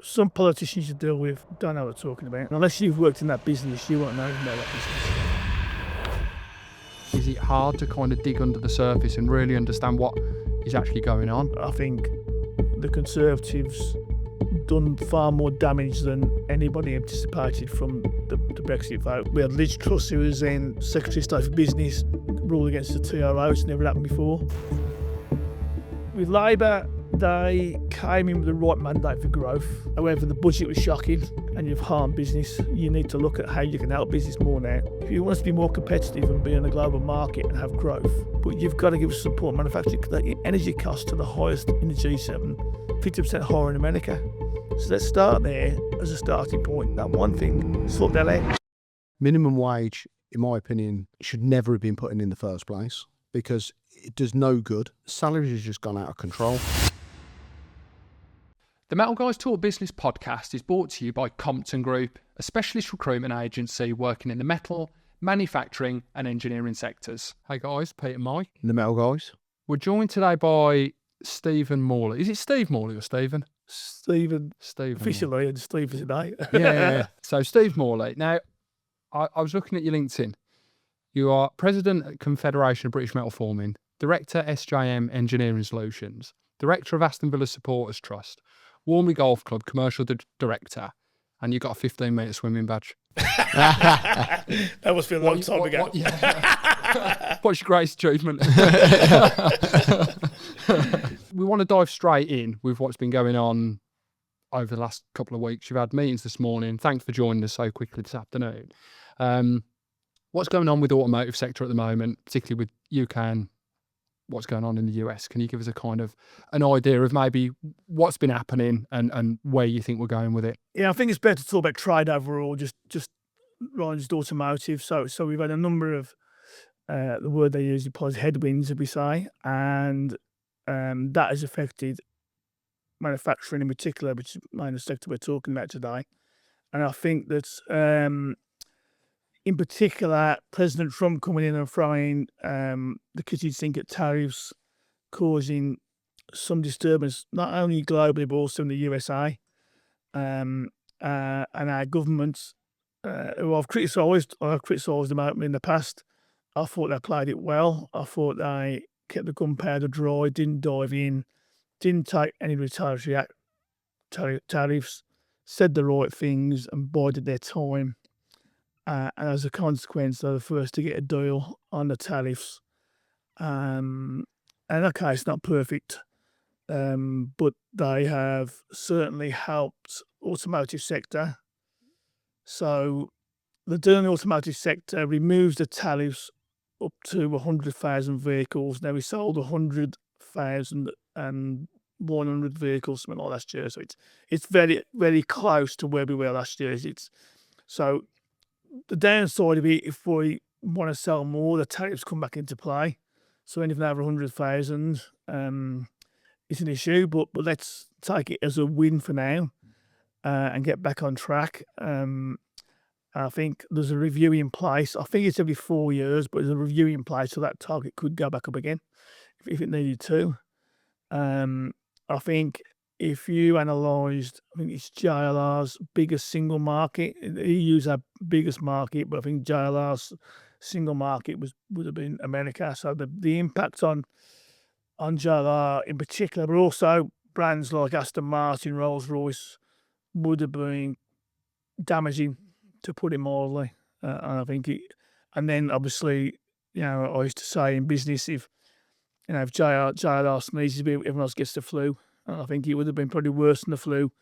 Some politicians you deal with don't know what they're talking about. Unless you've worked in that business, you won't know about that business. Is it hard to kind of dig under the surface and really understand what is actually going on? I think the Conservatives done far more damage than anybody anticipated from the Brexit vote. We had Liz Truss, who was then Secretary of State for Business, ruled against the TRO, which never happened before. With Labour, they came in with the right mandate for growth. However, the budget was shocking and you've harmed business. You need to look at how you can help business more now. If you want us to be more competitive and be in a global market and have growth, but you've got to give us support manufacturing. The energy costs are the highest in the G7, 50% higher in America. So let's start there as a starting point. That one thing, sort that out. Minimum wage, in my opinion, should never have been put in the first place because it does no good. Salaries have just gone out of control. The Metal Guys Talk Business podcast is brought to you by Compton Group, a specialist recruitment agency working in the metal, manufacturing and engineering sectors. Hey guys, Pete and Mike. The Metal Guys. We're joined today by Stephen Morley. Is it Steve Morley or Stephen? Stephen. Officially, and Steve is today. Yeah. So Steve Morley. Now, I was looking at your LinkedIn. You are President at Confederation of British Metalforming, Director SJM Engineering Solutions, Director of Aston Villa Supporters Trust, Warmley Golf Club Commercial Director, and you got a 15-metre swimming badge. That must be a long time ago. What's your greatest achievement? We want to dive straight in with what's been going on over the last couple of weeks. You've had meetings this morning. Thanks for joining us so quickly this afternoon. What's going on with the automotive sector at the moment, particularly with UK and what's going on in the US? Can you give us a kind of an idea of maybe what's been happening and where you think we're going with it? Yeah, I think it's better to talk about trade overall, just rather than just automotive. So we've had a number of the word they use is headwinds, as we say, and that has affected manufacturing in particular, which is the sector we're talking about today. And I think that in particular, President Trump coming in and throwing the kitchen sink at tariffs, causing some disturbance, not only globally, but also in the USA. And our government, who I've criticised them in the past, I thought they played it well. I thought they kept the gunpowder dry, didn't dive in, didn't take any retaliatory tariffs, said the right things and bided their time. And as a consequence, they're the first to get a deal on the tariffs. And okay, it's not perfect, but they have certainly helped automotive sector. So the deal in the automotive sector removes the tariffs up to 100,000 vehicles. Now we sold 100,100 vehicles, something like last year. So it's very, very close to where we were last year. So the downside of it, if we want to sell more, the tariffs come back into play. So anything over 100,000 is an issue, but let's take it as a win for now and get back on track. I think there's a review in place. I think it's every 4 years, but there's a review in place so that target could go back up again if it needed to. I think if you analysed, I think it's JLR's biggest single market. The EU's our biggest market, but I think JLR's single market would have been America. So the impact on JLR in particular, but also brands like Aston Martin, Rolls-Royce, would have been damaging, to put it mildly. And I think and then obviously, I used to say in business, if JLR sneezes, everyone else gets the flu. And I think it would have been probably worse than the flu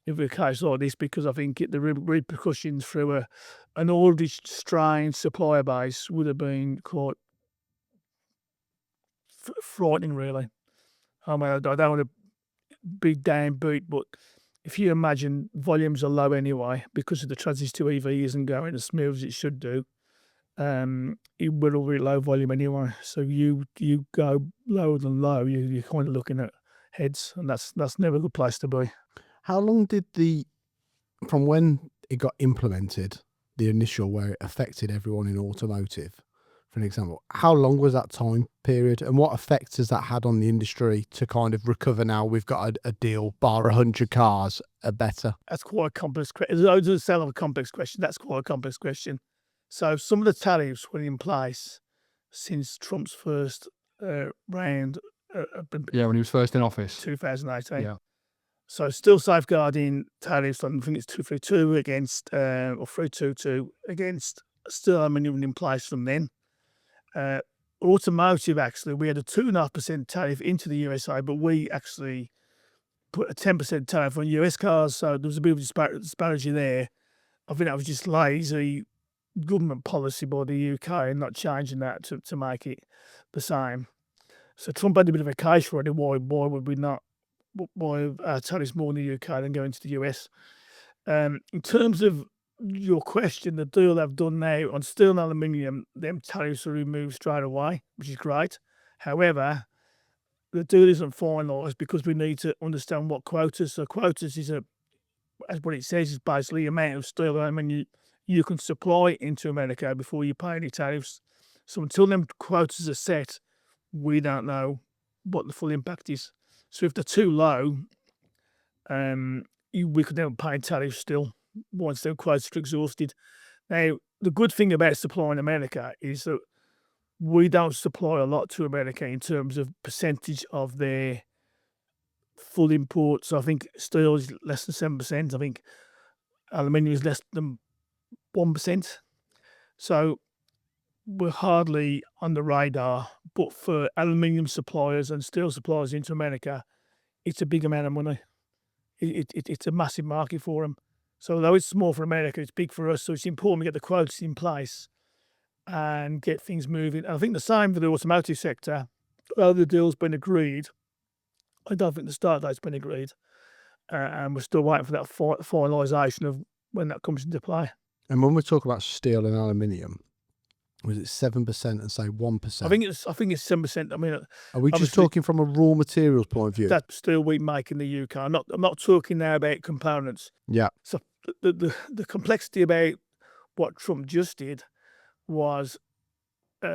if a case like this, because I think the repercussions through an already strained supplier base would have been quite frightening, really. I mean, I don't want to be downbeat, but if you imagine volumes are low anyway because of the transition to EV isn't going as smooth as it should do, it will already low volume anyway. So you go lower than low, you're kind of looking at heads, and that's never a good place to be. How long did from when it got implemented, the initial where it affected everyone in automotive, for an example. How long was that time period, and what effect has that had on the industry to kind of recover now we've got a deal, bar 100 cars are better? That's quite a complex question. It doesn't sound like a complex question. That's quite a complex question. So some of the tariffs were in place since Trump's first round, Yeah, when he was first in office. 2018. Yeah. So still safeguarding tariffs on, I think it's 232 against, or 322 against still aluminium in place from then. Automotive, actually, we had a 2.5% tariff into the USA, but we actually put a 10% tariff on US cars. So there was a bit of disparity there. I think that was just lazy government policy by the UK and not changing that to make it the same. So Trump had a bit of a case for it. Why would we not? Why our tariffs more in the UK than going to the US? In terms of your question, the deal they've done now on steel and aluminium, them tariffs are removed straight away, which is great. However, the deal isn't finalised because we need to understand what quotas. So quotas is as what it says, is basically the amount of steel and aluminium you can supply into America before you pay any tariffs. So until them quotas are set, we don't know what the full impact is. So if they're too low, we could never pay tariffs still once their quotas are exhausted. Now, the good thing about supplying America is that we don't supply a lot to America in terms of percentage of their full imports. So I think steel is less than 7%. I think aluminium is less than 1%. So we're hardly on the radar. But for aluminium suppliers and steel suppliers into America, it's a big amount of money. It's a massive market for them. So although it's small for America, it's big for us. So it's important we get the quotas in place and get things moving. And I think the same for the automotive sector. Although the deal's been agreed, I don't think the start date's been agreed. And we're still waiting for that finalisation of when that comes into play. And when we talk about steel and aluminium, was it 7% and say 1%? I think it's 7%. I mean, are we just talking from a raw materials point of view? That steel we make in the UK. I'm not talking now about components. Yeah. So the complexity about what Trump just did was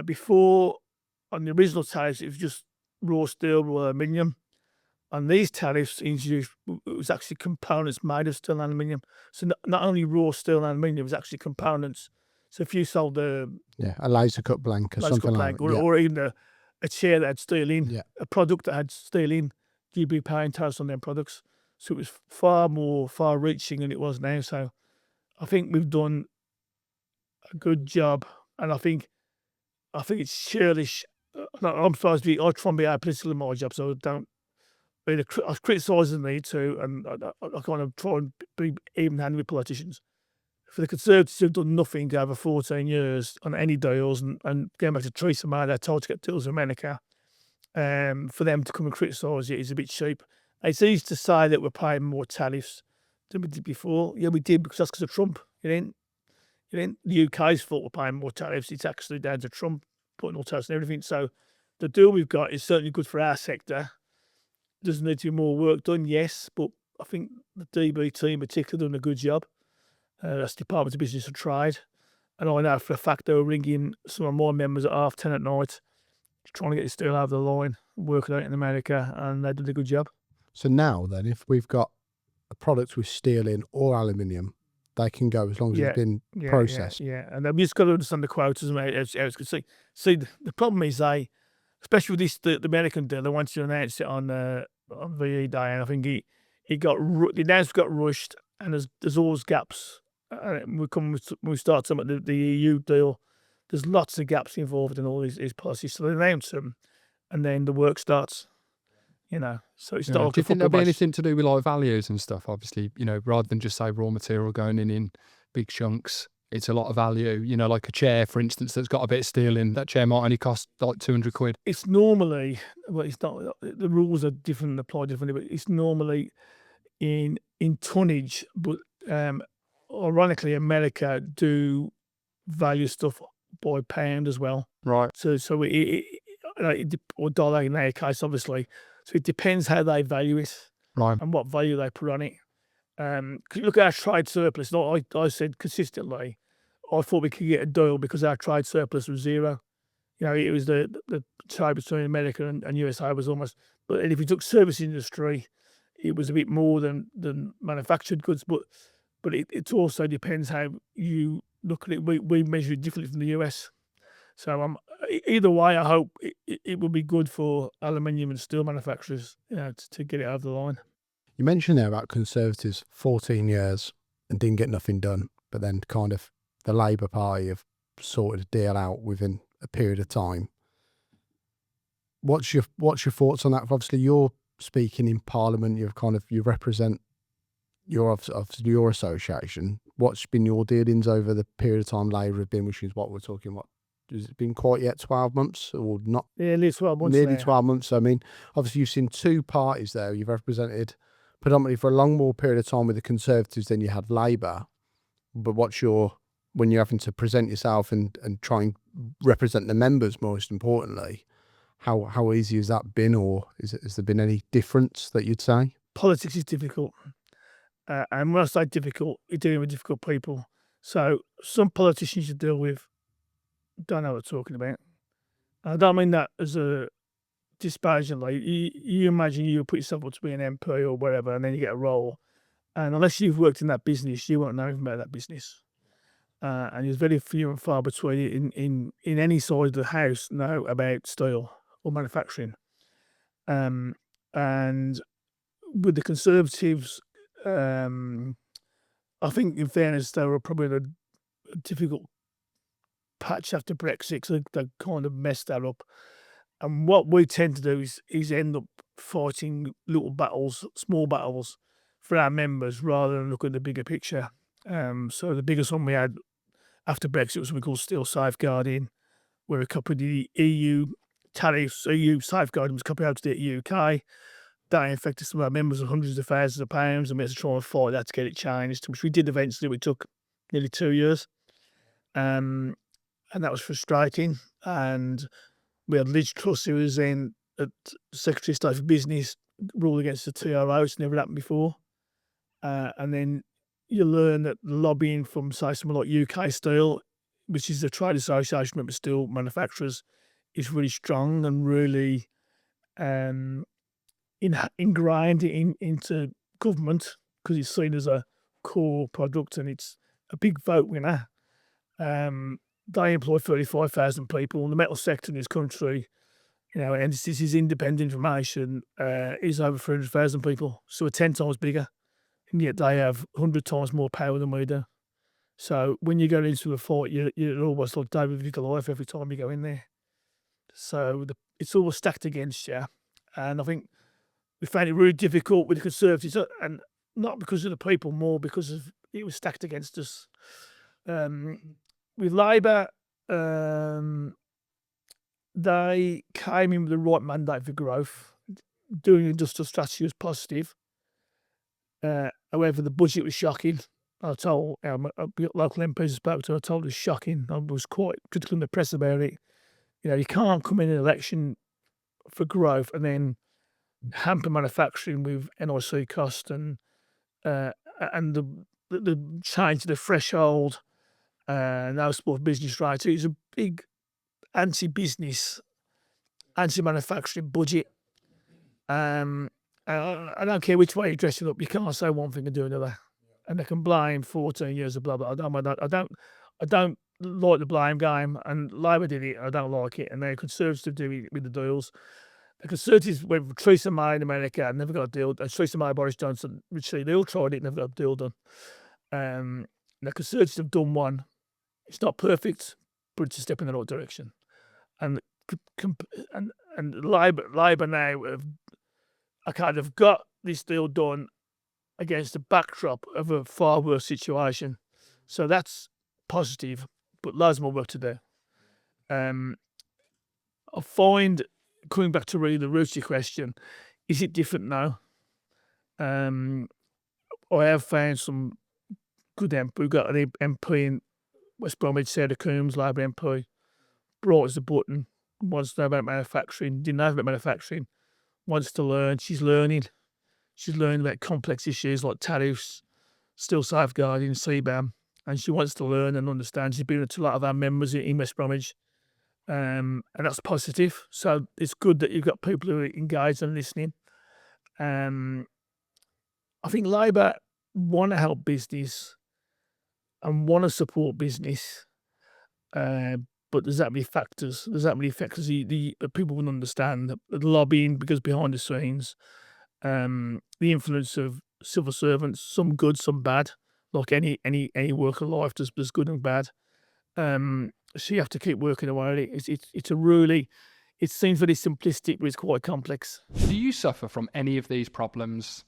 before on the original tariffs it was just raw steel, raw aluminium. On these tariffs introduced, it was actually components made of steel and aluminium. So not only raw steel and aluminium, it was actually components. So if you sold a laser cut blank or something like that, or even a chair that had steel in, a product that had steel in, you'd be paying tariffs on them products. So it was far reaching than it was now. So I think we've done a good job, and I think it's churlish. I'm supposed to be. I try and be apolitical in my job, so I don't. I criticise the need to, and I kind of try and be even-handed with politicians. For the Conservatives who've done nothing over 14 years on any deals, and going back to Theresa May, they're told to get deals in America, for them to come and criticise it is a bit cheap. It's easy to say that we're paying more tariffs than we did before. Yeah, we did because that's because of Trump. It ain't the UK's fault we're paying more tariffs. It's actually down to Trump putting all tariffs and everything. So the deal we've got is certainly good for our sector. Does need to be more work done, yes, but I think the DB team in particular done a good job. That's Department of Business and Trade. And I know for a fact they were ringing some of my members at 10:30 at night, trying to get this deal over the line, working out in America, and they did a good job. So now then, if we've got a product with steel in or aluminium, they can go as long as it's been processed. Yeah, and they've just got to understand the quotas and how it's going to see. The problem is especially with this, the American deal, they wanted to announce it on VE Day, and I think the announcement got rushed, and there's always gaps. When we start talking about the EU deal, there's lots of gaps involved in all these policies. So they announce them, and then the work starts. So it's not like do you think there'll be match. anything to do with like values and stuff? Obviously, rather than just say raw material going in big chunks, it's a lot of value. Like a chair, for instance, that's got a bit of steel in. That chair might only cost like 200 quid. It's normally, well, it's not. The rules are different, apply differently, but it's normally in tonnage. But ironically, America do value stuff by pound as well. Right. So or dollar in their case, obviously. So it depends how they value it, right, and what value they put on it. Look at our trade surplus. I said consistently, I thought we could get a deal because our trade surplus was zero. it was the trade between America and USA was almost. But if you took service industry, it was a bit more than manufactured goods. But it also depends how you look at it. We measure it differently from the US. So either way, I hope it will be good for aluminium and steel manufacturers, to get it over the line. You mentioned there about Conservatives 14 years and didn't get nothing done, but then kind of the Labour Party have sorted a deal out within a period of time. What's your thoughts on that? Obviously, you're speaking in Parliament. You represent your association. What's been your dealings over the period of time Labour have been, which is what we're talking about? Has it been quite yet 12 months or not? Yeah, nearly 12 months. Nearly now. 12 months. I mean, obviously, you've seen two parties there. You've represented predominantly for a long more period of time with the Conservatives than you had Labour. But when you're having to present yourself and try and represent the members, most importantly, how easy has that been, or has there been any difference that you'd say? Politics is difficult. And when I say difficult, you're dealing with difficult people. So some politicians you deal with don't know what they're talking about. I don't mean that as a disparaging. Like you imagine you put yourself up to be an MP or whatever, and then you get a role, and unless you've worked in that business, you won't know anything about that business. And there's very few and far between in any side of the house know about steel or manufacturing. And with the Conservatives, I think in fairness they were probably in a difficult patch after Brexit, so they kind of messed that up. And what we tend to do is end up fighting little battles, small battles for our members rather than look at the bigger picture. So the biggest one we had after Brexit was what we call steel safeguarding, where we copied the EU tariffs, EU safeguarding was copied out to the UK. That infected some of our members of hundreds of thousands of pounds, and we had to try and fight that to get it changed, which we did eventually. It took nearly 2 years. And that was frustrating. And we had Liz Truss, who was then at Secretary of State for Business, ruled against the TRO, which never happened before. And then you learn that lobbying from, say, someone like UK Steel, which is the trade association of steel manufacturers, is really strong and really ingrained into government because it's seen as a core product and it's a big vote winner. They employ 35,000 people. The metal sector in this country, and this is independent information, is over 300,000 people. So we're 10 times bigger. And yet they have 100 times more power than we do. So when you go into a fight, you're almost like David with Goliath every time you go in there. So it's all stacked against you. And I think we found it really difficult with the Conservatives, and not because of the people, more because of it was stacked against us. With Labour, they came in with the right mandate for growth. Doing industrial strategy was positive. However, the budget was shocking. I told our local MPs I spoke to, I told it was shocking. I was quite critical in the press about it. You can't come in an election for growth and then hamper manufacturing with NIC cost and the change to the threshold, no sport business rate. It's a big anti-business, anti-manufacturing budget. I don't care which way you dress it up. You can't say one thing and do another. And they can blame 14 years of blah blah. I don't like the blame game. And Labour did it. I don't like it. And the Conservatives do it with the deals. The Conservatives went for Theresa May in America and never got a deal. And Theresa May, Boris Johnson, which they all tried it, never got a deal done. The Conservatives have done one. It's not perfect, but it's a step in the right direction. And Labour now have got this deal done against the backdrop of a far worse situation. So that's positive, but loads more work to do. I find, coming back to really the root of your question, is it different now? I have found some good MP. We've got an MP in West Bromwich, Sarah Coombs, Labour MP, bright as a button, wants to know about manufacturing, didn't know about manufacturing, wants to learn. She's learning. She's learning about complex issues like tariffs, steel safeguarding, CBAM, and she wants to learn and understand. She's been to a lot of our members in West Bromwich. and that's positive. So it's good that you've got people who are engaged and listening. I think Labor want to help business and want to support business, but there's that many factors. There's that many factors the people wouldn't understand. The lobbying because behind the scenes, the influence of civil servants, some good, some bad. Like any work of life, there's good and bad. So you have to keep working away at it. It's a really, it seems very simplistic, but it's quite complex. Do you suffer from any of these problems?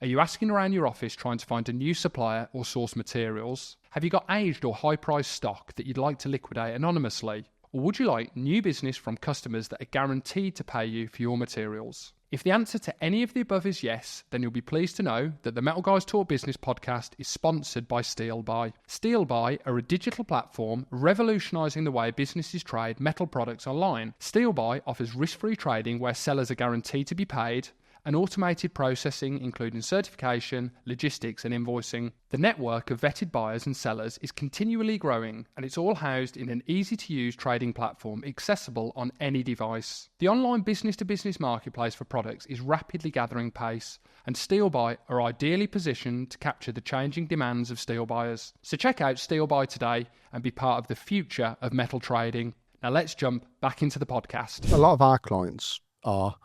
Are you asking around your office trying to find a new supplier or source materials? Have you got aged or high-priced stock that you'd like to liquidate anonymously? Or would you like new business from customers that are guaranteed to pay you for your materials? If the answer to any of the above is yes, then you'll be pleased to know that the Metal Guys Talk Business podcast is sponsored by SteelBuy. SteelBuy are a digital platform revolutionising the way businesses trade metal products online. SteelBuy offers risk-free trading where sellers are guaranteed to be paid, and automated processing including certification, logistics and invoicing. The network of vetted buyers and sellers is continually growing, and it's all housed in an easy-to-use trading platform accessible on any device. The online business-to-business marketplace for products is rapidly gathering pace, and SteelBuy are ideally positioned to capture the changing demands of steel buyers. So check out SteelBuy today and be part of the future of metal trading. Now let's jump back into the podcast. A lot of our clients are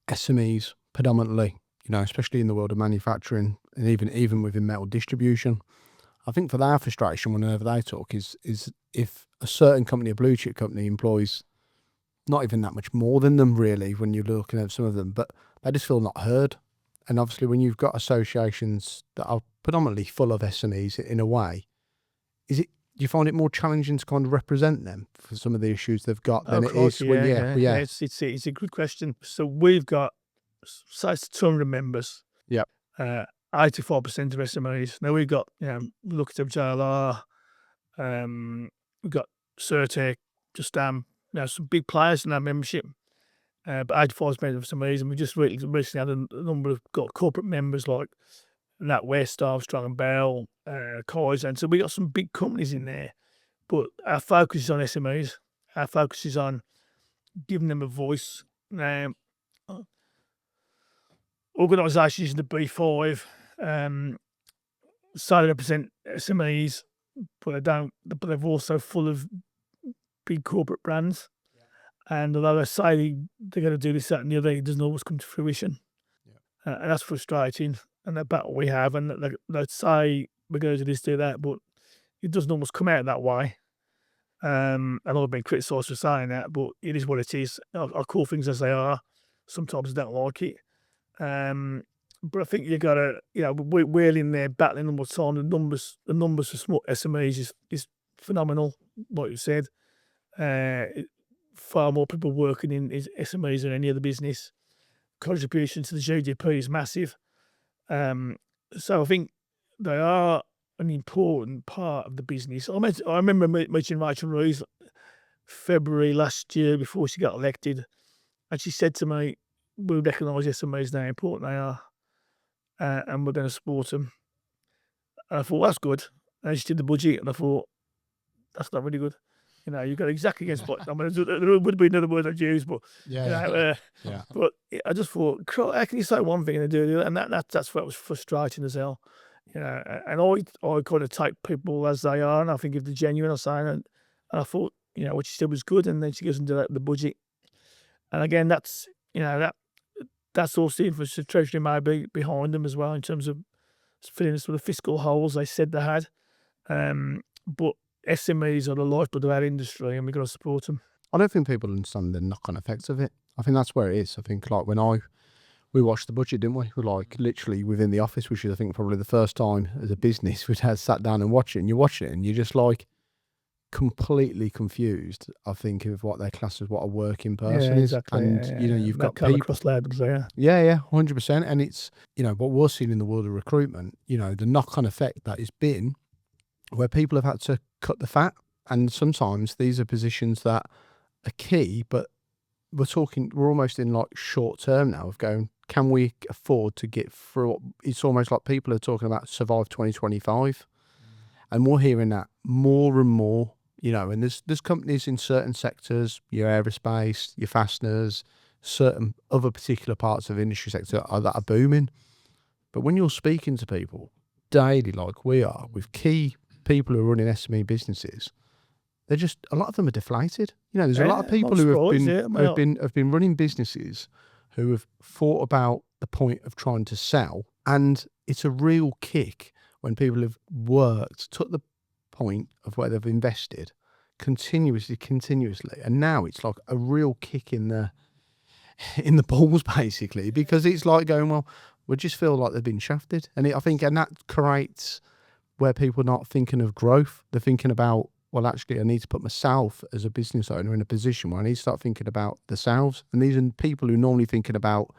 SMEs predominantly, especially in the world of manufacturing and even within metal distribution. I think for their frustration whenever they talk is if a certain company, a blue chip company, employs not even that much more than them really when you're looking at some of them, but they just feel not heard. And obviously when you've got associations that are predominantly full of SMEs in a way, do you find it more challenging to kind of represent them for some of the issues they've got than it is when, It's a good question. So we've got, say, 200 members. Yep. 84% of SMEs. Now we've got, look at JLR, we've got Certec, Just some big players in our membership. But 84% of SMEs, and we just recently had a number of corporate members like NatWest, Armstrong & Bell, Kaiser, and so we got some big companies in there. But our focus is on SMEs. Our focus is on giving them a voice. Organisations in the B5 say they represent SMEs, but they don't. But they're also full of big corporate brands. Yeah. And although they say they're going to do this, that, and the other, it doesn't always come to fruition. Yeah. And that's frustrating. And the battle we have, and they say we're going to do this, do that, but it doesn't almost come out that way. And I've been criticised for saying that, but it is what it is. I call things as they are. Sometimes I don't like it. But I think you got to, we're in there battling all the time. The numbers for small SMEs is phenomenal, like you said. Far more people working in SMEs than any other business. Contribution to the GDP is massive. So I think they are an important part of the business. I remember meeting Rachel Reeves February last year before she got elected, and she said to me, "We recognise SMEs, how important they are, and we're going to support them." And I thought, that's good. And she did the budget, and I thought, that's not really good. You got exactly against what there would be another word I'd use, but but I just thought, how can you say one thing and do the other? And that's what was frustrating as hell. And I kind of take people as they are, and I think if they're genuine, I say, and I thought, what she said was good, and then she goes and do that the budget. And again, that's all seen for the Treasury may be behind them as well in terms of filling the sort of fiscal holes they said they had. But SMEs are the lifeblood of our industry, and we've got to support them. I don't think people understand the knock-on effects of it. I think that's where it is. I think like when we watched the budget, didn't we? We're like literally within the office, which is I think probably the first time as a business we'd had sat down and watched it. And you watch it and you're just like completely confused. I think of what their class is, what a working person is, and you've got people across labels there. 100%. And it's what we're seeing in the world of recruitment. The knock-on effect that has been where people have had to cut the fat, and sometimes these are positions that are key, but we're almost in like short term now of going, can we afford to get through? It's almost like people are talking about survive 2025, and we're hearing that more and more you know, and there's companies in certain sectors, your aerospace, your fasteners, certain other particular parts of industry sector that are booming. But when you're speaking to people daily, like we are, with key people who are running SME businesses, they're just, a lot of them are deflated. You know, there's a lot of people who have been running businesses who have thought about the point of trying to sell, and it's a real kick when people have worked, took the point of where they've invested continuously, and now it's like a real kick in the balls, basically, because it's like going, well, we just feel like they've been shafted, and I think that creates where people are not thinking of growth. They're thinking about, well, actually, I need to put myself as a business owner in a position where I need to start thinking about themselves. And these are people who are normally thinking about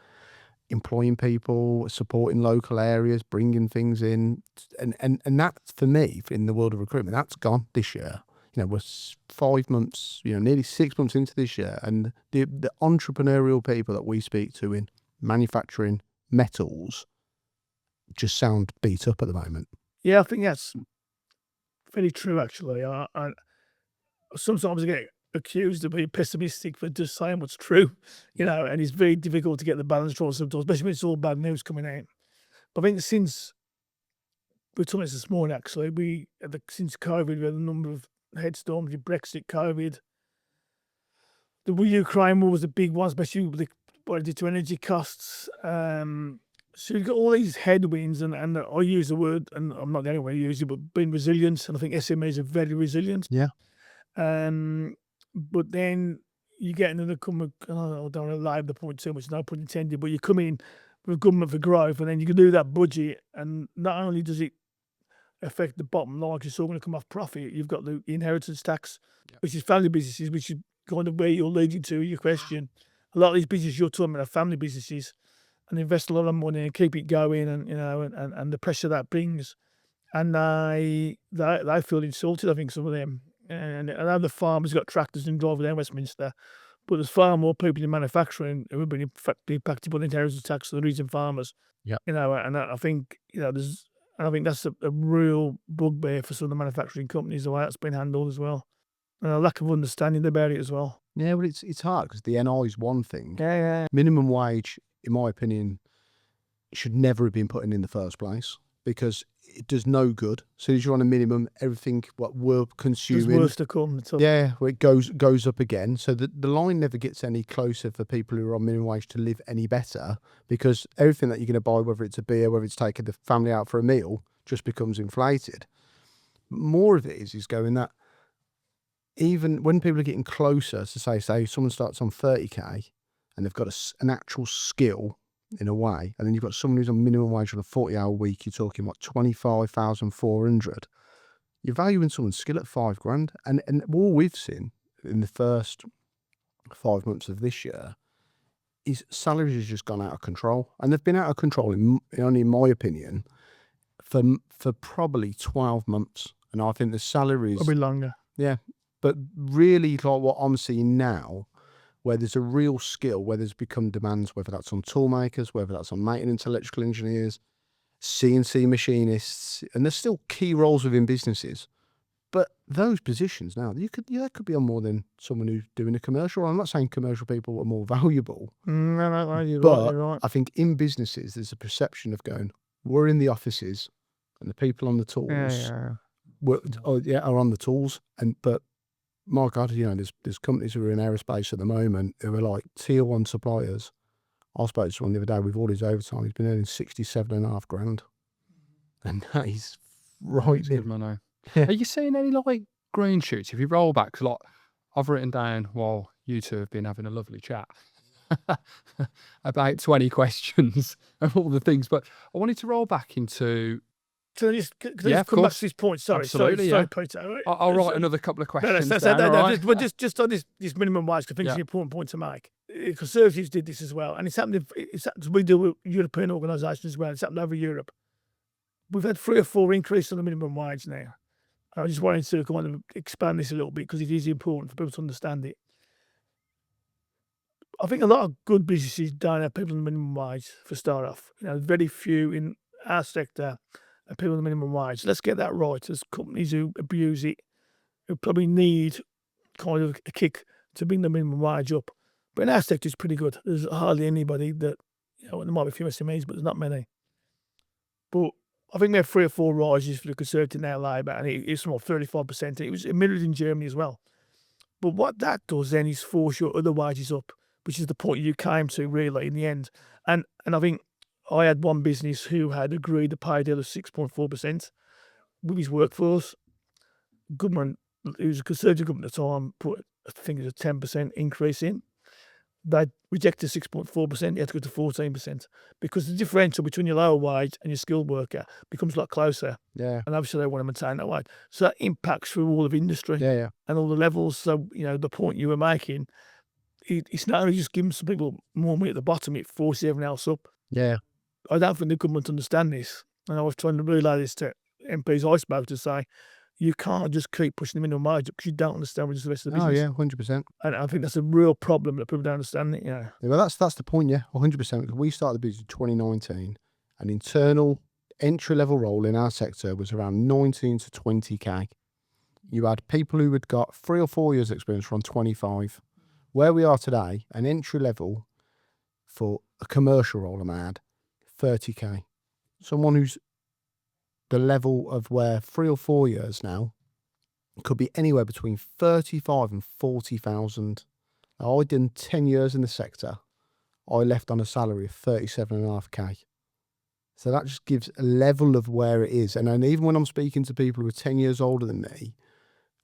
employing people, supporting local areas, bringing things in. And that, for me, in the world of recruitment, that's gone this year. You know, we're 5 months, you know, nearly 6 months into this year. And the entrepreneurial people that we speak to in manufacturing, metals, just sound beat up at the moment. Yeah, I think that's very true, actually. I sometimes I get accused of being pessimistic for just saying what's true, you know, and it's very difficult to get the balance right sometimes, especially when it's all bad news coming out. But I think since, we were talking about this morning, actually, since COVID, we had a number of headstorms with Brexit, COVID. The Ukraine war was a big one, especially with what it did to energy costs. So you've got all these headwinds, and I use the word, and I'm not the only one who uses it, but being resilient, and I think SMEs are very resilient. Yeah. But then you get another I don't want to lie the point too much, no pun intended, but you come in with government for growth, and then you can do that budget, and not only does it affect the bottom line, it's all going to come off profit. You've got the inheritance tax, which is family businesses, which is kind of where you're leading to your question. A lot of these businesses you're talking about are family businesses, and invest a lot of money and keep it going, and you know, and the pressure that brings, and they feel insulted. I think some of them, and I know the farmers got tractors and drive down Westminster, but there's far more people in manufacturing who have been impacted by the inheritance tax than the reason farmers. Yeah. You know, and I think, you know, I think that's a real bugbear for some of the manufacturing companies, the way that's been handled as well, and a lack of understanding about it as well. Yeah, well, it's hard because the NI is one thing. Yeah. Minimum wage, in my opinion, should never have been put in the first place because it does no good. As soon as you're on a minimum, everything what we're consuming, There's worse to come. yeah, well, it goes up again. So the line never gets any closer for people who are on minimum wage to live any better, because everything that you're going to buy, whether it's a beer, whether it's taking the family out for a meal, just becomes inflated. More of it is going that even when people are getting closer to say someone starts on 30k and they've got an actual skill in a way, and then you've got someone who's on minimum wage on a 40-hour week, you're talking what, 25,400. You're valuing someone's skill at $5,000, and all we've seen in the first 5 months of this year is salaries has just gone out of control, and they've been out of control only in my opinion for probably 12 months, and I think the salaries Probably longer. Yeah, but really, like what I'm seeing now, where there's a real skill, where there's become demands, whether that's on tool makers, whether that's on maintenance electrical engineers, CNC machinists, and there's still key roles within businesses. But those positions now, that could be on more than someone who's doing a commercial. I'm not saying commercial people are more valuable. No, you're but right. I think in businesses, there's a perception of going, we're in the offices, and the people on the tools are on the tools, but my God, you know, there's companies who are in aerospace at the moment who are like tier one suppliers. I spoke to one the other day with all his overtime. He's been earning $67,500, and that is right Good in. money. Yeah. Are you seeing any like green shoots? If you roll back, 'cause, like I've written down while you two have been having a lovely chat about 20 questions of all the things, but I wanted to roll back into. Can I just come back course. to this point? Sorry, Absolutely, sorry, yeah. Peter. I'll write another couple of questions. No, down, all right? but just on this minimum wage, I think it's an important point to make. Conservatives did this as well, and it's happened. We do with European organisations as well. It's happened over Europe. We've had 3 or 4 increases on the minimum wage now. I just wanted to kind of expand this a little bit because it is important for people to understand it. I think a lot of good businesses don't have people on the minimum wage for start off. You know, very few in our sector are people on the minimum wage. Let's get that right. There's companies who abuse it, who probably need kind of a kick to bring the minimum wage up. But in our sector, it's pretty good. There's hardly anybody that, there might be a few SMEs, but there's not many. But I think we have 3 or 4 rises for the Conservative now, Labour, and it's from 35%. It was mirrored in Germany as well. But what that does then is force your other wages up, which is the point you came to really in the end. And I think I had one business who had agreed to pay a deal of 6.4% with his workforce. Government, it was a Conservative government at the time, put, I think it was a 10% increase in. They rejected 6.4%, you had to go to 14% because the differential between your lower wage and your skilled worker becomes a lot closer. Yeah. And obviously they want to maintain that wage. So that impacts through all of industry Yeah. and all the levels. So, the point you were making, it's not only just giving some people more money at the bottom, it forces everyone else up. Yeah. I don't think the government understand this. And I was trying to relay this to MPs I spoke to say, you can't just keep pushing the minimum wage up because you don't understand what the rest of the business. Oh, yeah, 100%. And I think that's a real problem that people don't understand it, Yeah, well, that's the point, yeah, 100%. We started the business in 2019. An internal entry-level role in our sector was around 19 to 20k. You had people who had got 3 or 4 years experience from 25. Where we are today, an entry level for a commercial role, I'm at 30k. Someone who's the level of where 3 or 4 years now could be anywhere between 35 and 40,000. Now, I did 10 years in the sector. I left on a salary of 37.5k. So that just gives a level of where it is. And then even when I'm speaking to people who are 10 years older than me,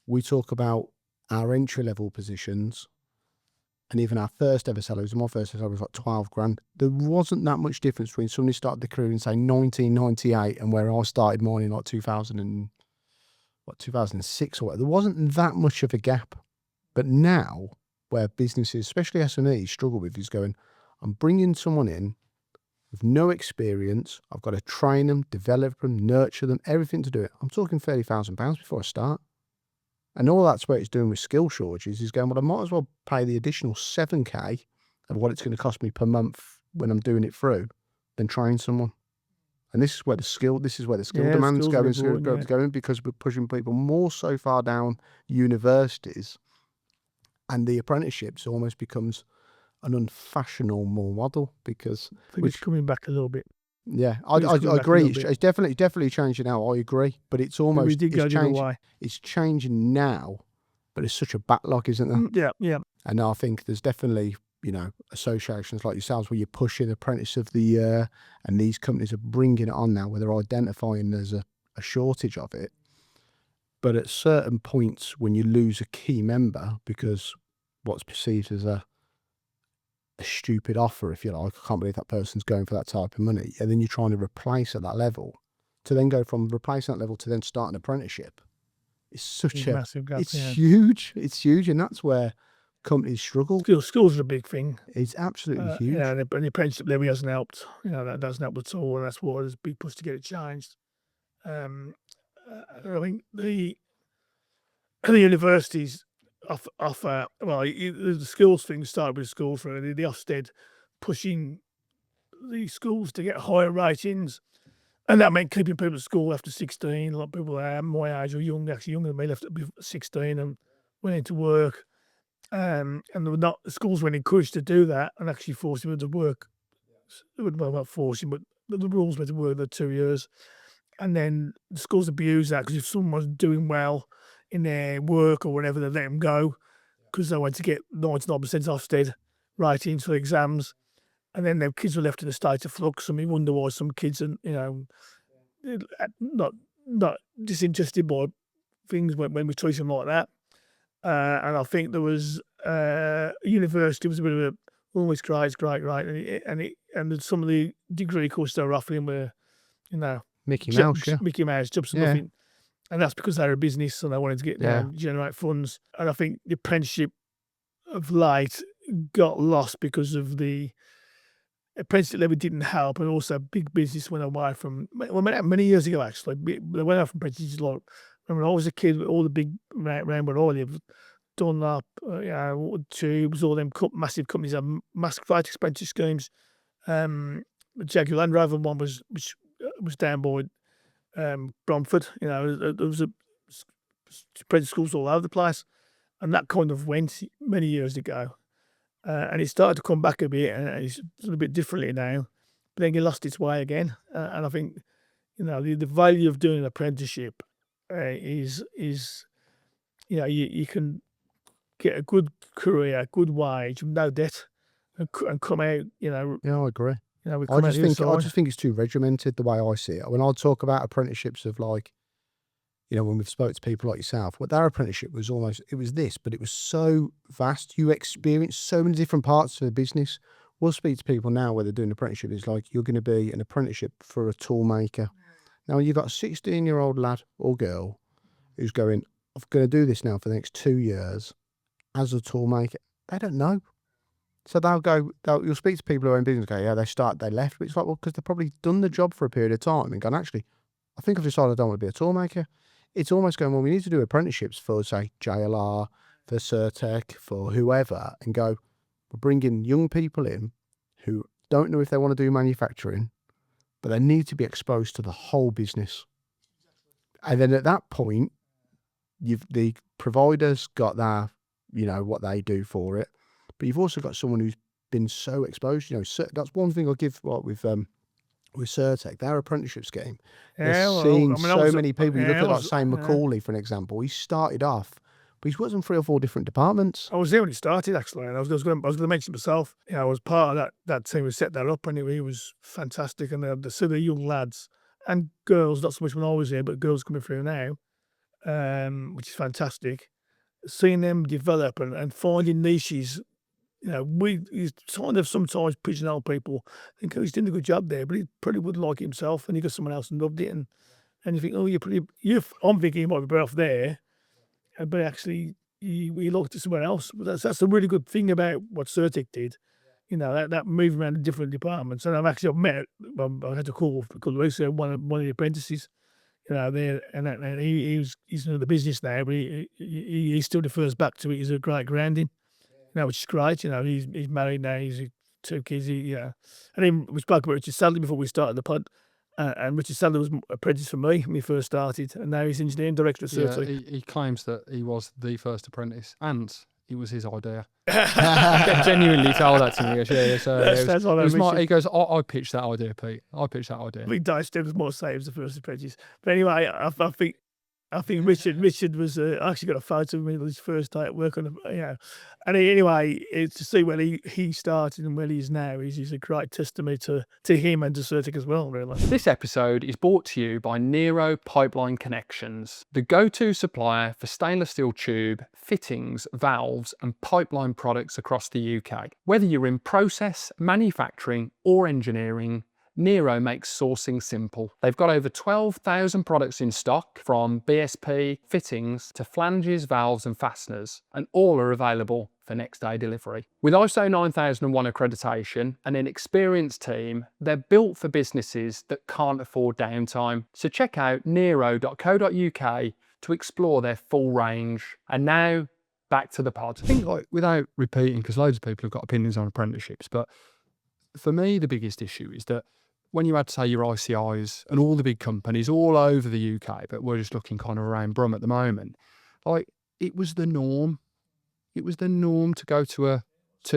we talk about our entry level positions. And even our first ever salaries, my first ever salary was like 12 grand. There wasn't that much difference between somebody started their career in, say, 1998 and where I started mine in like 2006 or whatever. There wasn't that much of a gap. But now, where businesses, especially SMEs, struggle with is going, I'm bringing someone in with no experience. I've got to train them, develop them, nurture them, everything to do it. I'm talking £30,000 before I start. And all that's what it's doing with skill shortages is going, well, I might as well pay the additional 7k of what it's going to cost me per month when I'm doing it through than train someone. And this is where the skill demand's going because we're pushing people more so far down universities, and the apprenticeships almost becomes an unfashionable model because I think it's coming back a little bit. Yeah, I agree. It's definitely changing now. I agree, but it's almost it's changing now, but it's such a backlog, isn't there? Yeah. And I think there's definitely associations like yourselves where you're pushing Apprentice of the Year, and these companies are bringing it on now where they're identifying there's a shortage of it. But at certain points, when you lose a key member because what's perceived as a stupid offer, if you like, I can't believe that person's going for that type of money, and then you're trying to replace at that level, to then go from replacing that level to then start an apprenticeship, it's such a massive gap. It's huge, and that's where companies struggle. Schools are a big thing. It's absolutely huge. Yeah, and the apprenticeship levy hasn't helped. That doesn't help at all, and that's why there's a big push to get it changed. I think the universities offer, well, the schools thing started with schools really. The Ofsted pushing the schools to get higher ratings, and that meant keeping people at school after 16. A lot of people my age or younger than me left at 16 and went into work. And the schools were encouraged to do that and actually forcing them to work. It wouldn't be about forcing, but the rules were to work the 2 years. And then the schools abused that because if someone was doing well in their work or whatever, they let them go because they wanted to get 99% Ofsted ratings for exams. And then their kids were left in a state of flux. And we wonder why some kids are, not disinterested by things when we treat them like that. And I think there was university was a bit of a always great, and some of the degree courses they were offering were, Mickey Mouse, jobs and nothing. And that's because they're a business and they wanted to get generate funds. And I think the apprenticeship of late got lost because of the apprenticeship levy didn't help, and also big business went away from. Well, many years ago actually, they went out from apprentices. Like when I was a kid, all the big around where I lived, Dunlop, Tubes, all them massive companies have massive great expensive schemes. The Jaguar Land Rover one which was down by Bromford. There was a apprentice schools all over the place, and that kind of went many years ago. And it started to come back a bit, and it's a little bit differently now. But then it lost its way again. And I think, the value of doing an apprenticeship is you can get a good career, good wage, no debt, and come out, Yeah, I agree. we I come out just the other think I side. just think it's too regimented the way I see it. When I talk about apprenticeships of like, when we've spoke to people like yourself, what their apprenticeship was it was this, but it was so vast. You experience so many different parts of the business. We'll speak to people now where they're doing an apprenticeship. It's like you're going to be an apprenticeship for a tool maker. Now you've got a 16-year-old lad or girl who's going, I'm going to do this now for the next 2 years as a tool maker. They don't know. So you'll speak to people who are in business and go, yeah, they left. But it's like, well, because they've probably done the job for a period of time and gone, actually, I think I've decided I don't want to be a tool maker. It's almost going, well, we need to do apprenticeships for, say, JLR, for Certec, for whoever, and go, we're bringing young people in who don't know if they want to do manufacturing, but they need to be exposed to the whole business. And then at that point, the provider's got their, what they do for it, but you've also got someone who's been so exposed. That's one thing I'll give with Certec, their apprenticeship scheme. They're seeing so many people. You look at, like, say, Macaulay, for an example. He started off, but he's worked in 3 or 4 different departments. I was there when it started, actually, and I was going to mention myself. I was part of that team who set that up, and it was fantastic. And the young lads and girls, not so much when I was here, but girls coming through now, which is fantastic. Seeing them develop and finding niches. You kind of sometimes pigeonhole people, think, he's doing a good job there, but he probably wouldn't like it himself, and you got someone else who loved it, and you think, oh, I'm thinking you might be better off there, but actually you looked at somewhere else. But that's a really good thing about what Certec did, that moving around the different departments. And I've met, I had a call a couple of weeks ago, one of the apprentices, there, and he's into the business now, but he still refers back to it as a great grounding. Which is great. He's married now. He's 2 kids. And then we spoke about Richard Sadler before we started the pod. And Richard Sadler was apprentice for me when we first started, and now he's engineering director at Certec. Yeah, he claims that he was the first apprentice, and it was his idea. Genuinely told that to me. He goes, I pitched that idea, Pete. I pitched that idea. I think Dice was more say as the first apprentice. But anyway, I think Richard was. I actually got a photo of him his first day at work on And anyway, to see where he started and where he is now is a great testimony to him and to Certec as well, really. This episode is brought to you by Nero Pipeline Connections, the go-to supplier for stainless steel tube, fittings, valves and pipeline products across the UK. Whether you're in process, manufacturing or engineering, Nero makes sourcing simple. They've got over 12,000 products in stock, from BSP, fittings to flanges, valves and fasteners, and all are available for next day delivery. With ISO 9001 accreditation and an experienced team, they're built for businesses that can't afford downtime. So check out nero.co.uk to explore their full range. And now, back to the pod. I think, without repeating, because loads of people have got opinions on apprenticeships, but for me, the biggest issue is that when you had, say, your ICIs and all the big companies all over the UK, but we're just looking kind of around Brum at the moment, it was the norm. It was the norm to go to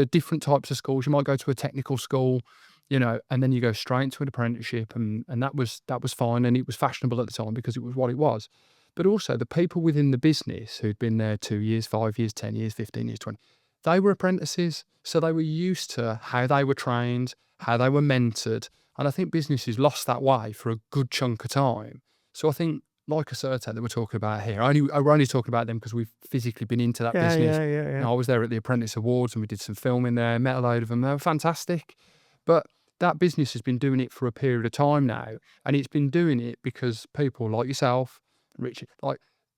different types of schools. You might go to a technical school, and then you go straight into an apprenticeship, and that was fine, and it was fashionable at the time because it was what it was. But also the people within the business who'd been there 2 years, 5 years, 10 years, 15 years, 20, they were apprentices, so they were used to how they were trained, how they were mentored. And I think businesses lost that way for a good chunk of time. So I think, like a Certec that we're we're only talking about them because we've physically been into that business. Yeah. I was there at the Apprentice Awards and we did some filming there, met a load of them. They were fantastic. But that business has been doing it for a period of time now. And it's been doing it because people like yourself, Richard,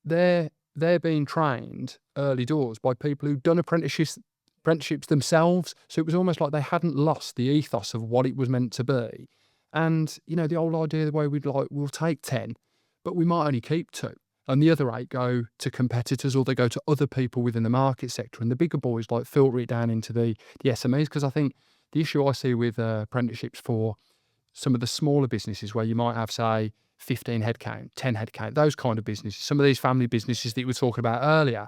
they're being trained early doors by people who've done apprenticeships themselves. So it was almost like they hadn't lost the ethos of what it was meant to be. And, the old idea, the way we'll take 10, but we might only keep 2. And the other 8 go to competitors, or they go to other people within the market sector. And the bigger boys filter it down into the SMEs. Because I think the issue I see with apprenticeships for some of the smaller businesses where you might have, say, 15 head count, 10 head count, those kind of businesses, some of these family businesses that you were talking about earlier,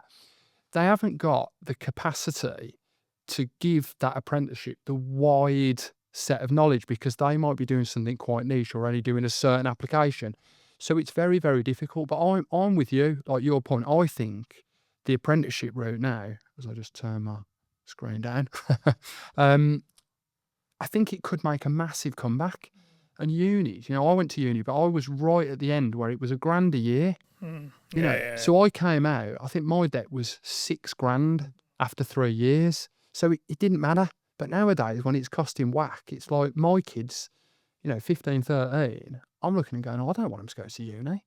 they haven't got the capacity to give that apprenticeship the wide set of knowledge, because they might be doing something quite niche or only doing a certain application. So it's very, very difficult. But I'm with you, like your point. I think the apprenticeship route now, as I just turn my screen down, I think it could make a massive comeback. And unis, I went to uni, but I was right at the end where it was $1,000 a year. You know, so I came out, I think my debt was $6,000 after 3 years. So it didn't matter. But nowadays, when it's costing whack, it's like my kids, 15, 13, I'm looking and going, I don't want them to go to uni.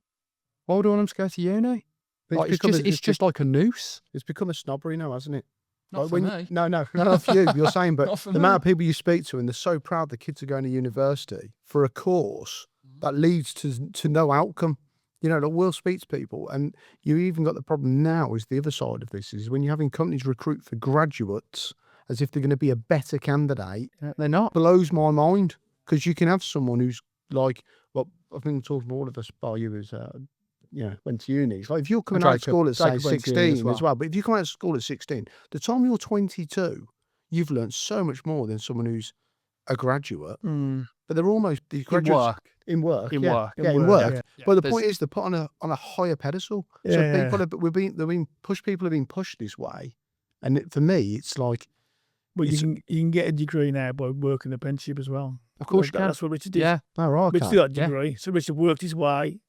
Why do I want them to go to uni? Like, it's just like a noose. It's become a snobbery now, hasn't it? Not for me. No, not for you. You're saying, but Not for the me. amount of people you speak to, and they're so proud the kids are going to university for a course that leads to no outcome. We'll speak to people, and you even got the problem now is the other side of this is when you're having companies recruit for graduates as if they're going to be a better candidate. They're not. Blows my mind, because you can have someone who's like, well, I think I'm talking to all of us, by you as went to uni. It's like if you're coming out of school at say 16 as well, but if you come out of school at 16, the time you're 22, you've learned so much more than someone who's a graduate. But they're almost the graduates in work. Yeah. But the point is, they're put on a higher pedestal. So people have been pushed this way, and for me, it's like. But you can get a degree now by working apprenticeship as well. Of course you can. That's what Richard did. Yeah. Oh, right. Richard got a degree. So Richard worked his way,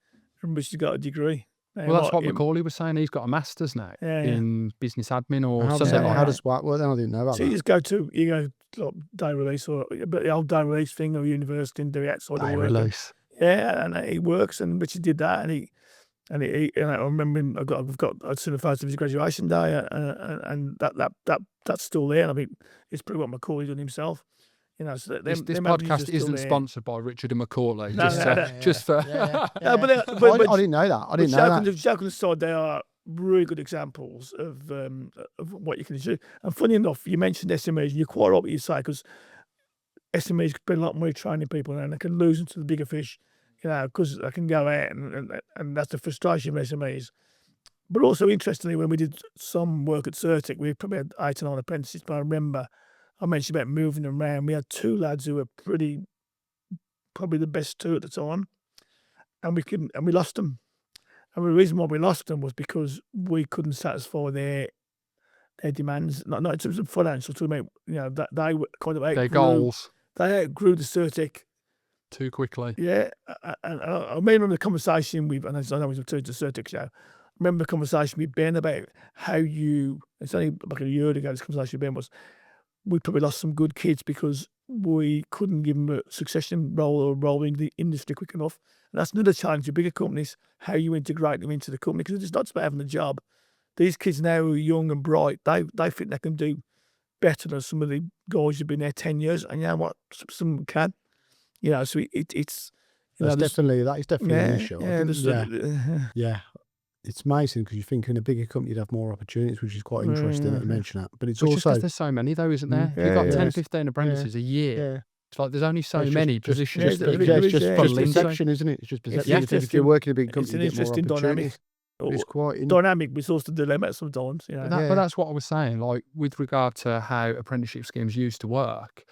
and Richard got a degree. Well, that's what Macaulay was saying. He's got a master's now in business admin or something like that. How does what? Well, then I didn't know about so that. you go like, day release or the old day release thing, or university and do it outside of work. Release. Yeah, and it works. And Richard did that, and I remember him, I'd seen a photo of his graduation day, and that's still there. And I mean, it's pretty what Macaulay done himself. So This podcast isn't sponsored by Richard and Macaulay. Just for. I didn't know that. I didn't know that. Joking aside, they are really good examples of what you can do. And funny enough, you mentioned SMEs. You're quite right what you say, because SMEs could spend a lot more training people, and they can lose them to the bigger fish. Because I can go out and that's the frustration of SMEs. But also, interestingly, when we did some work at Certic, we probably had 8 or 9 apprentices, but I remember I mentioned about moving them around. We had 2 lads who were probably the best 2 at the time, and we lost them. And the reason why we lost them was because we couldn't satisfy their demands, not in terms of financial, that they were kind of outgrew their goals. They outgrew the Certic too quickly. Yeah, and I remember the conversation with, and I know we've turned to Certic show. I remember the conversation with Ben about how it's only like a year ago, this conversation with Ben was, we probably lost some good kids because we couldn't give them a succession role or role in the industry quick enough. And that's another challenge with bigger companies, how you integrate them into the company, because it's not about having a job. These kids now who are young and bright, they think they can do better than some of the guys who've been there 10 years, and you know what, some can. So it's that is definitely an issue. Yeah. It's amazing because you think in a bigger company you'd have more opportunities, which is quite interesting that you mention that. But it's just also because there's so many though, isn't there? You've got 10, 15 apprentices a year. Yeah. It's like there's only so many positions. It's just perception, isn't it? It's just perception. If you're working in a big company, it's an interesting dynamic. It's quite dynamic, but it's also dilemma sometimes. But that's what I was saying. Like with regard to how apprenticeship schemes used to work,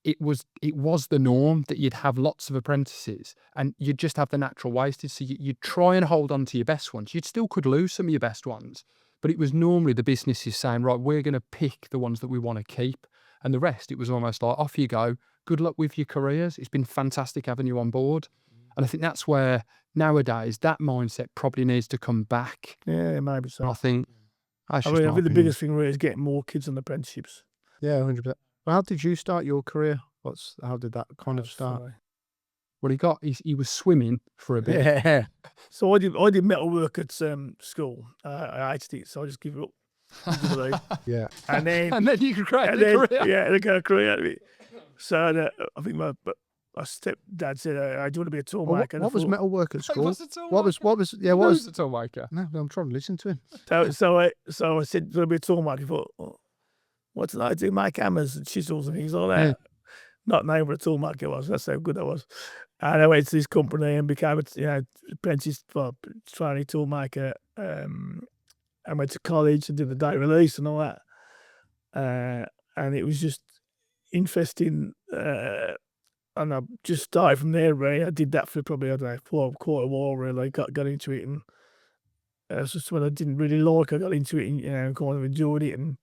it was the norm that you'd have lots of apprentices and you'd just have the natural wastage. So you'd try and hold on to your best ones. You still could lose some of your best ones, but it was normally the businesses saying, right, we're going to pick the ones that we want to keep. And the rest, it was almost like, off you go. Good luck with your careers. It's been fantastic having you on board. And I think that's where nowadays that mindset probably needs to come back. Yeah, maybe so. And I think the biggest thing really is getting more kids on apprenticeships. Yeah, 100%. Well, how did you start your career? How did that kind of start? Sorry. Well, he was swimming for a bit. Yeah. So I did metal work at school. I hated it, so I just give it up. Yeah. And then you could create a career. Yeah, I got a career out of it. So I think my stepdad said, "I do want to be a tool maker." What was metal work at school? What was a tool maker? No, I'm trying to listen to him. So I said, "Do you want to be a tool maker?" I thought, what's that? I do make hammers and chisels and things like that. not knowing what a tool maker was. That's how good I was. And I went to this company and became a apprentice, trainee tool maker. I went to college and did the day release and all that. And it was just interesting. And I just started from there, really. I did that for probably, I don't know, quite a while, really. Got into it, and it was just when I didn't really like, I got into it and, kind of enjoyed it, and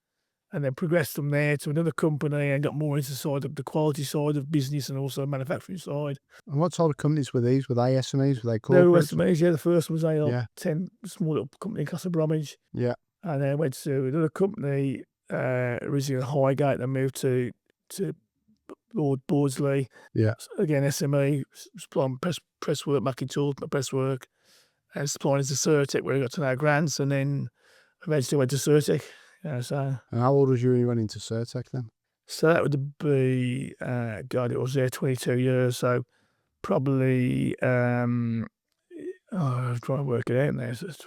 then progressed from there to another company and got more into the quality side of business and also manufacturing side. And what type of companies were these? Were they SMEs? Were they They were corporates? SMEs, yeah. The first one was Yeah. 10, small little company in Castle Bromwich. Yeah. And then I went to another company, originally in Highgate, then moved to Lord Bordsley. Yeah. Again, SME, supplying press work, making tools, press work, and supplying to Certec, where I got to know grants, and then eventually went to Certec. So And how old was you when you went into Certec then? So that would be, God, it was there 22 years. So probably, I'm trying to work it out now. So it's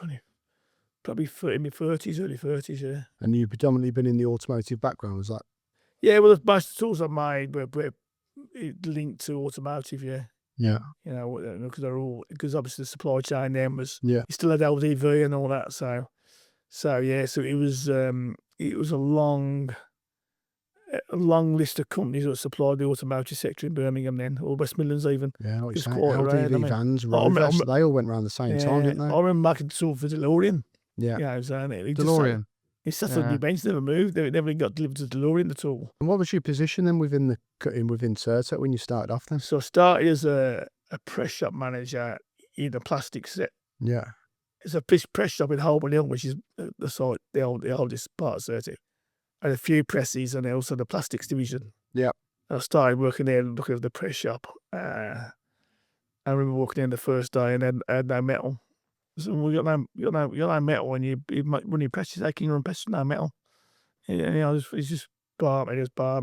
probably in my 30s, early 30s, yeah. And you've predominantly been in the automotive background, was that? Yeah, well, most of the tools I made were linked to automotive, yeah. Yeah. Because obviously the supply chain then was, Yeah. you still had LDV and all that. So yeah, so it was a long list of companies that supplied the automotive sector in Birmingham then, or West Midlands even. Yeah, like you It's say, quite LDV rare, I mean. vans, I Rovers, they all went around the same time, didn't I they? remember making tool for DeLorean. Yeah. So DeLorean. It sat on the bench, never moved. They never got delivered to DeLorean at all. And what was your position then within Certec when you started off then? So I started as a press shop manager in a plastic set. Yeah. It's a press shop in Holborn Hill, which is the oldest part of Certec. And a few presses and also the plastics division. Yeah. I started working there and looking at the press shop. I remember walking in the first day and then I had no metal. So we got no metal when you run your presses. How can you run presses with no metal? It's just barmy.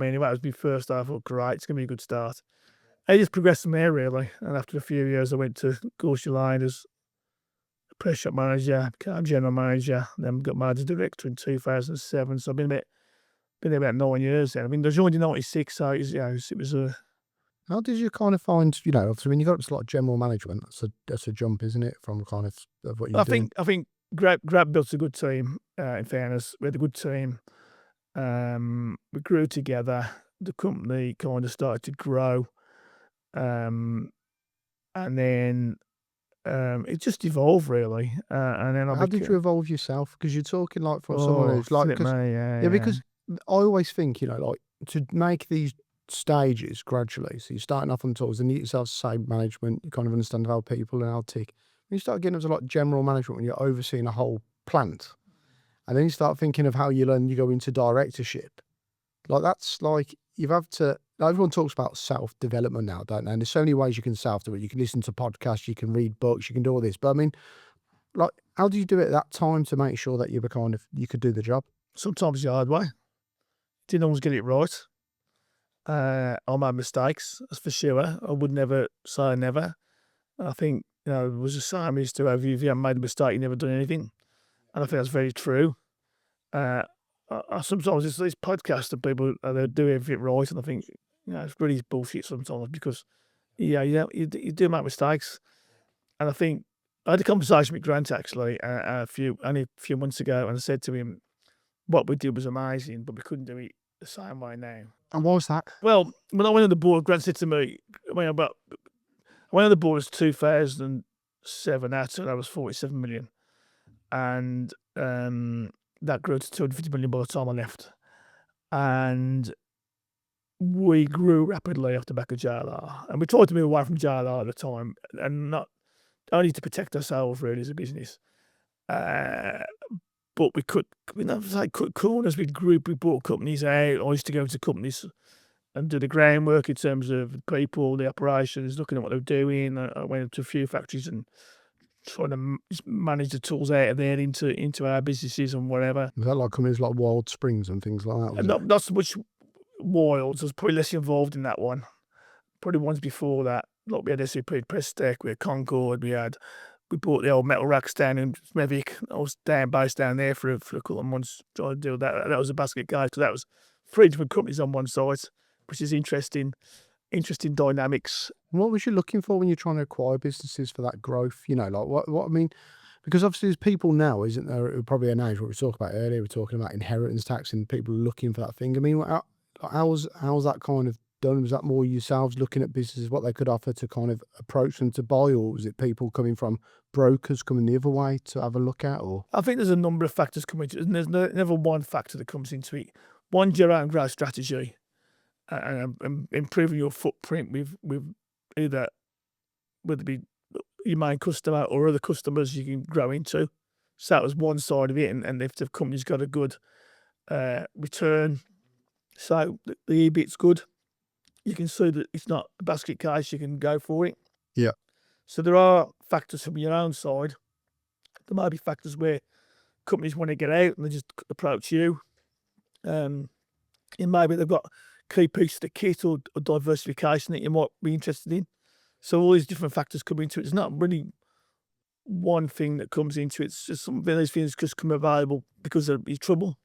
Anyway, that was my first day. I thought, great, it's going to be a good start. I just progressed from there, really. And after a few years, I went to Gorshey Line as a press shop manager, became general manager, then got made as director in 2007. So I've been there about 9 years then. I mean, I joined in 96, so it was a... How did you kind of find, obviously when you got up to a lot of general management, that's a jump, isn't it, from kind of what you're doing? I think Grab built a good team, in fairness. We had a good team. We grew together. The company kind of started to grow. And then it just evolved, really. And then How did you evolve yourself? Because you're talking like from someone who's like... Because I always think, like to make these stages gradually, so you're starting off on tools and you yourself say management, you kind of understand how people and how tick. When you start getting into like general management, when you're overseeing a whole plant, and then you start thinking of how you learn, you go into directorship. Like that's like you've had to... Everyone talks about self-development now, don't they? And there's so many ways you can self-develop. You can listen to podcasts, you can read books, you can do all this. But I mean, like, how do you do it at that time to make sure that you could do the job? Sometimes the hard way. Didn't always get it right. I made mistakes, that's for sure. I would never say never. I think, it was a saying used to have, if you haven't made a mistake, you've never done anything. And I think that's very true. Sometimes it's these podcasts that people they do everything right, and I think it's really bullshit sometimes because you do make mistakes. And I think I had a conversation with Grant actually only a few months ago, and I said to him, what we did was amazing, but we couldn't do it the same way now. And what was that? Well, when I went on the board, Grant said to me, I went on the board in 2007. I was 47 million, and that grew to 250 million by the time I left. And we grew rapidly off the back of JLR. And we tried to move away from JLR at the time, and not only to protect ourselves really as a business. But we cut corners. We bought companies out. I used to go to companies and do the groundwork in terms of people, the operations, looking at what they were doing. I went to a few factories and trying to manage the tools out of there into our businesses and whatever. Was that like companies like Wild Springs and things like that? Not so much Wilds. I was probably less involved in that one. Probably ones before that. Like we had SAP Prestec, we had Concord, we bought the old metal racks down in Smethwick. I was based down there for a couple of months trying to do that. That was a basket case because that was 3 different companies on one site, which is interesting. interesting dynamics. What was you looking for when you're trying to acquire businesses for that growth? You know, like what I mean, because obviously there's people now, isn't there? Probably an age what we talked about earlier. We're talking about inheritance tax and people looking for that thing. I mean, how's that kind of done? Was that more yourselves looking at businesses, what they could offer to kind of approach them to buy, or was it people coming from brokers coming the other way to have a look at? Or I think there's a number of factors coming into it, and there's never one factor that comes into it. One's your own growth strategy and improving your footprint with either whether it be your main customer or other customers you can grow into. So that was one side of it, and if the company's got a good return, so the EBIT's good, you can see that it's not a basket case, you can go for it. Yeah. So there are factors from your own side. There might be factors where companies want to get out and they just approach you. And maybe they've got key pieces of the kit or diversification that you might be interested in. So all these different factors come into it. There's not really one thing that comes into it. It's just some of these things just come available because of your trouble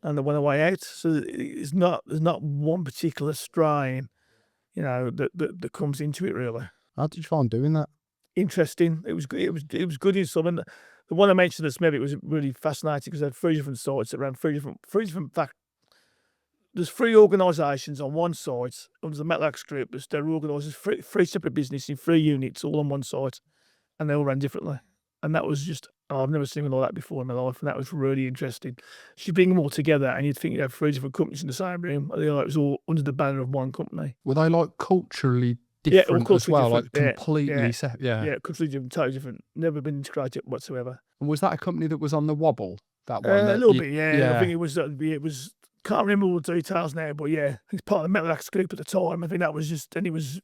and they want a way out. So there's not one particular strain, you know, that comes into it really. how did you find doing that? Interesting. It was good in some. And the one I mentioned this maybe it was really fascinating because they had 3 different sites that ran 3 different there's 3 organisations on one site under the Metalax Group. They're organised as 3 separate businesses in 3 units all on one site, and they all ran differently. And that was just I've never seen like that before in my life, and that was really interesting. So you bring them all together, and you'd think you have 3 different companies in the same room. I think it was all under the banner of one company. Were they like culturally Yeah, all different as culturally well? different. Like completely separate? Yeah. Yeah, completely different, totally different. Never been integrated whatsoever. And was that a company that was on the wobble? That one? A little bit, yeah. I think it was. Can't remember all the details now, but yeah, it's part of the Metalax Group at the time. I think that was just, and it was.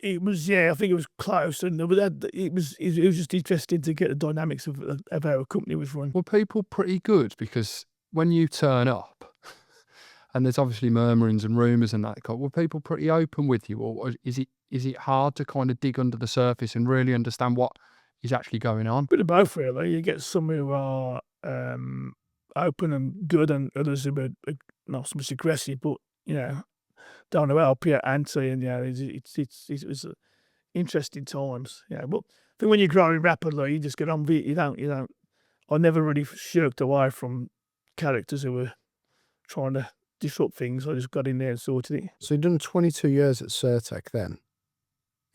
Yeah, I think it was close, and it was just interesting to get the dynamics of how a company was run. Were people pretty good? Because when you turn up, and there's obviously murmurings and rumours and that, were people pretty open with you, or is it hard to kind of dig under the surface and really understand what is actually going on? Bit of both, really. You get some who are open and good, and others who are not so much aggressive, but you know, don't know help you, anti, and yeah, it was interesting times. Yeah, but I think when you're growing rapidly, you just get on with it. You don't. I never really shirked away from characters who were trying to disrupt things. I just got in there and sorted it. So you've done 22 years at Certec then,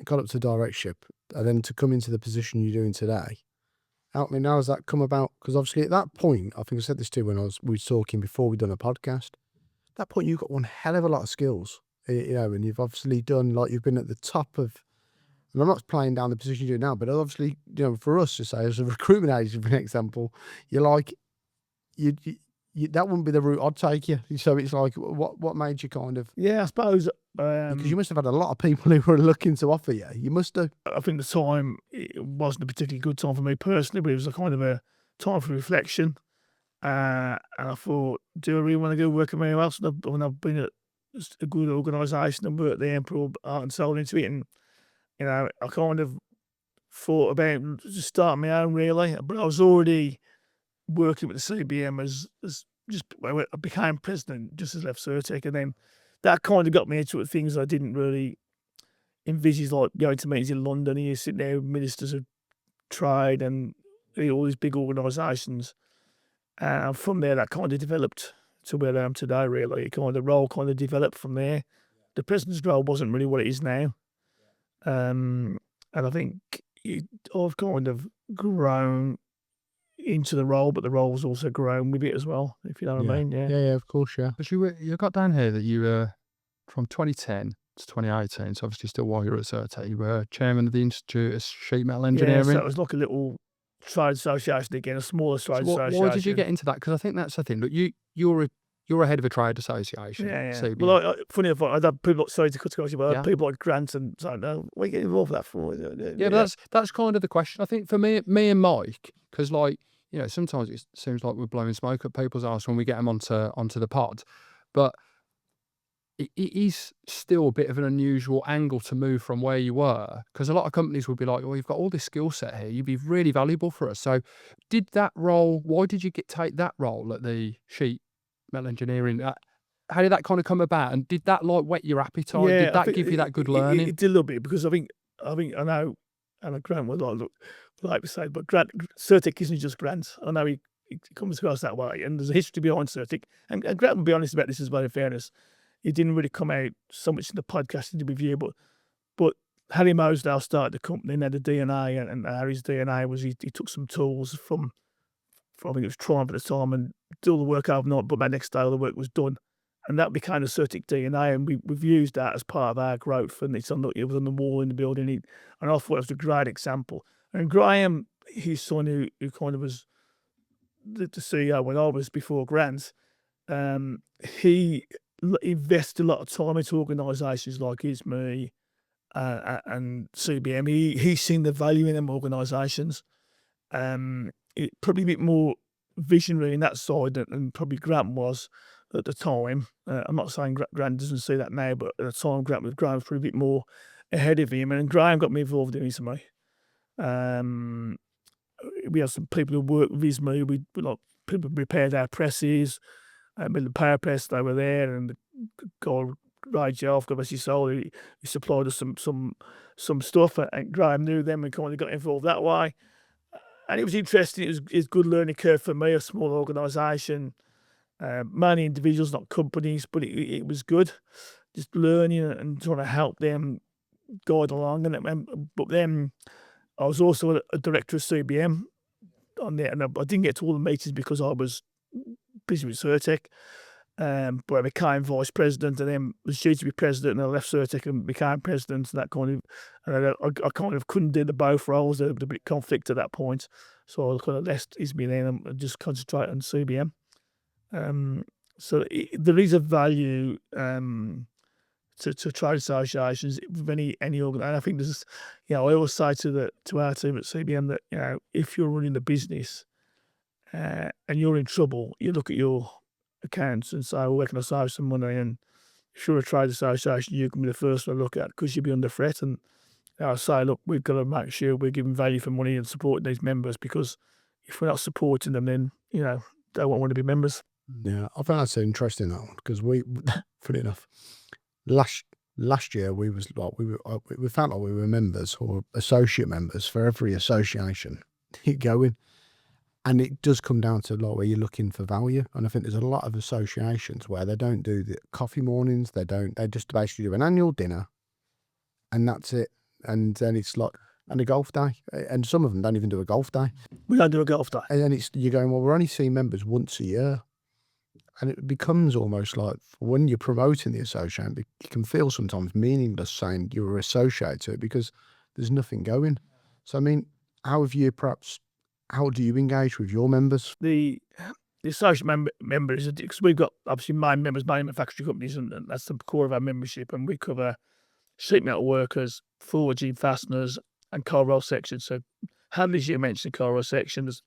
got up to directorship, and then to come into the position you're doing today. How has that come about? Because obviously at that point, I think I said this too when we were talking before we'd done a podcast. At that point, you've got one hell of a lot of skills, you know, and you've obviously done, like, you've been at the top of, and I'm not playing down the position you do now, but obviously, you know, for us to say, as a recruitment agent, for an example, you're like, you that wouldn't be the route I'd take you. So it's like, what made you kind of? Yeah, I suppose. Because you must have had a lot of people who were looking to offer you. You must have. I think the time, it wasn't a particularly good time for me personally, but it was a kind of a time for reflection. And I thought, do I really want to go work anywhere else? When I've been at a good organisation and worked there and put heart and soul into it, and you know, I kind of thought about just starting my own really. But I was already working with the CBM as just I became president just as I left Certec, and then that kind of got me into things I didn't really envisage, like going to meetings in London. And you sit there with ministers of trade and all these big organisations. And from there, that kind of developed to where I am today, really. The role kind of developed from there. The president's role wasn't really what it is now. And I think I've kind of grown into the role, but the role's also grown with it as well, if you know what I mean. Yeah, of course, yeah. But you got down here that you were from 2010 to 2018, so obviously still while you were at Certec, you were chairman of the Institute of Sheet Metal Engineering. Yeah, so it was like a little trade association again, a smaller trade association. Why did you get into that? Because I think that's the thing. Look, you're a head of a trade association. Yeah. CBM. Well, funny enough, I'd have people, sorry to cut across you, but I had people like Grant and so no, what are you getting involved with that for? Yeah, but that's kind of the question. I think for me and Mike, because like, you know, sometimes it seems like we're blowing smoke at people's arse when we get them onto the pod, but it is still a bit of an unusual angle to move from where you were, because a lot of companies would be like, well, you've got all this skill set here, you'd be really valuable for us. So why did you take that role at the Sheet Metal Engineering? how did that kind of come about? And did that like whet your appetite? Yeah, Did I that think give you that good it learning? did a little bit, because I think I know, and Grant would like we say, but Certic isn't just Grant. I know he comes across that way, and there's a history behind Certic. And Grant will be honest about this as well, in fairness. It didn't really come out so much in the podcast interview, but Harry Mosdale started the company and had the DNA, and Harry's DNA was he took some tools from I think it was Triumph at the time, and did all the work overnight, but by next day all the work was done. And that became the Certic DNA, and we've used that as part of our growth. And it was on the wall in the building, and I thought it was a great example. And Graham, his son, who kind of was the CEO when I was before Grant, he invested a lot of time into organisations like ISME and CBM. He's seen the value in them organisations. Probably a bit more visionary in that side than probably Grant was at the time. I'm not saying Grant doesn't see that now, but at the time Grant was probably a bit more ahead of him. And Graham got me involved in ISME. We had some people who worked with ISME. We like people repaired our presses, with the power press. They were there, and the guy Ray off, God bless his soul, he supplied us some stuff, and Graham knew them and kind of got involved that way. And it was interesting. It was good learning curve for me, a small organisation, mainly individuals, not companies, but it was good. Just learning and trying to help them guide along. But then I was also a director of CBM on there, and I didn't get to all the meetings because I was busy with Certec. But I became vice president, and then was due to be president, and I left Certec and became president. And that kind of, and I kind of couldn't do the both roles. There was a bit of conflict at that point, so I kind of left ISME then and just concentrate on CBM. So there is a value to trade associations with any organ. And I think there's, I always say to our team at CBM that if you're running the business and you're in trouble, you look at your accounts and say, well, where can I save some money? And if you're a trade association, you can be the first one to look at, because you'll be under threat. And I say, look, we've got to make sure we're giving value for money and supporting these members, because if we're not supporting them, then they won't want to be members. Yeah, I found that interesting, that one, because we, funny enough, last year we felt like we were members or associate members for every association you go in. And it does come down to like where you're looking for value. And I think there's a lot of associations where they don't do the coffee mornings. They just basically do an annual dinner, and that's it. And then it's like, and a golf day. And some of them don't even do a golf day. We don't do a golf day. And then you're going, well, we're only seeing members once a year. And it becomes almost like, when you're promoting the association, it can feel sometimes meaningless saying you're associated to it, because there's nothing going. So, I mean, how do you engage with your members? The associate members, because we've got obviously main manufacturing companies, and that's the core of our membership, and we cover sheet metal workers, forging, fasteners, and cold roll sections. So, Hadley's, you mentioned cold roll sections.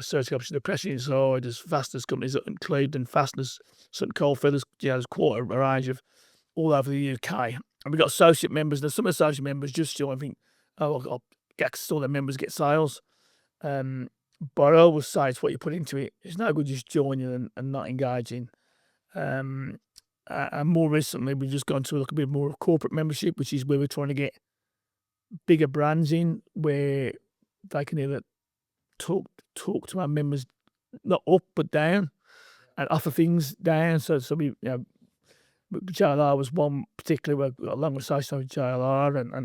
Certain obviously the pressing inside, there's fasteners companies that include, and fasteners, certain cold feathers. There's quite a range of all over the UK. And we've got associate members. There's some associate members just join. I think, I'll get all their members get sales. But I always say it's what you put into it. It's no good just joining and not engaging. And more recently, we've just gone to look a bit more of corporate membership, which is where we're trying to get bigger brands in, where they can either talk to our members, not up but down, and offer things down. So we, JLR was one particularly where we got a long association with JLR, and I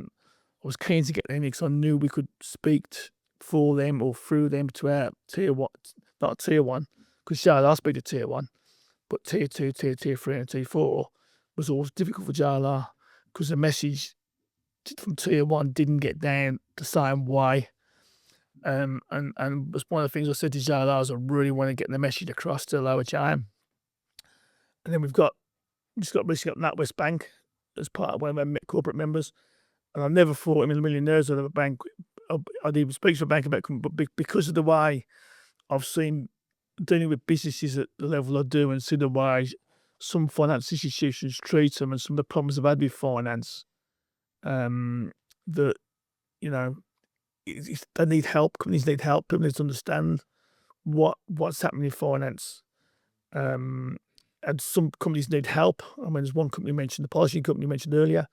was keen to get them because I knew we could speak for them or through them to our tier one, not tier one, because JLR speak to tier one, but tier two, tier 3, and tier 4 was always difficult for JLR, because the message from tier one didn't get down the same way. And was one of the things I said to JLR is I really want to get the message across to the lower chain. And then we've just got NatWest Bank as part of one of our corporate members. And I never thought in a million years I'd have a bank. I'd even speak to a bank about, but because of the way I've seen dealing with businesses at the level I do, and see the way some finance institutions treat them, and some of the problems I've had with finance, that they need help. Companies need help. People need to understand what's happening in finance, and and some companies need help. I mean, there's one company mentioned, the polishing company mentioned earlier,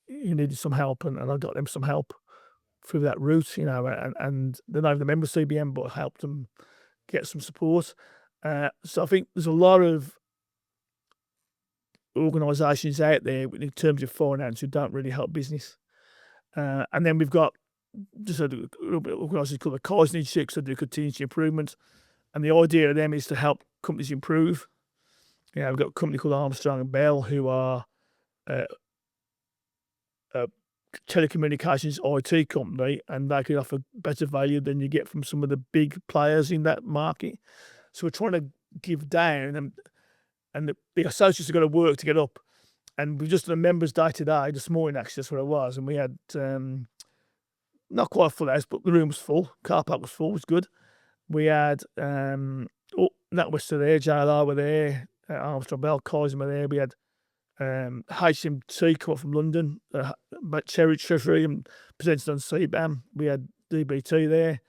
who needed some help, and I got them some help through that route, and they're not even a member of CBM, but helped them get some support. So I think there's a lot of organisations out there in terms of finance who don't really help business. And then we've got just an organisation called the Kaizen Institute, so do continuous improvement. And the idea of them is to help companies improve. We've got a company called Armstrong and Bell, who are a telecommunications IT company, and they can offer better value than you get from some of the big players in that market. So we're trying to give down, and the associates have got to work to get up. And we've just done a members' day today, this morning actually, that's where it was, and we had not quite a full house, but the room was full, car park was full, it was good. We had NatWest there, JLR were there, Armstrong Bell, Kaizen were there. We had HMT come up from London, Cherry Treasury, and presented on CBAM. We had DBT there,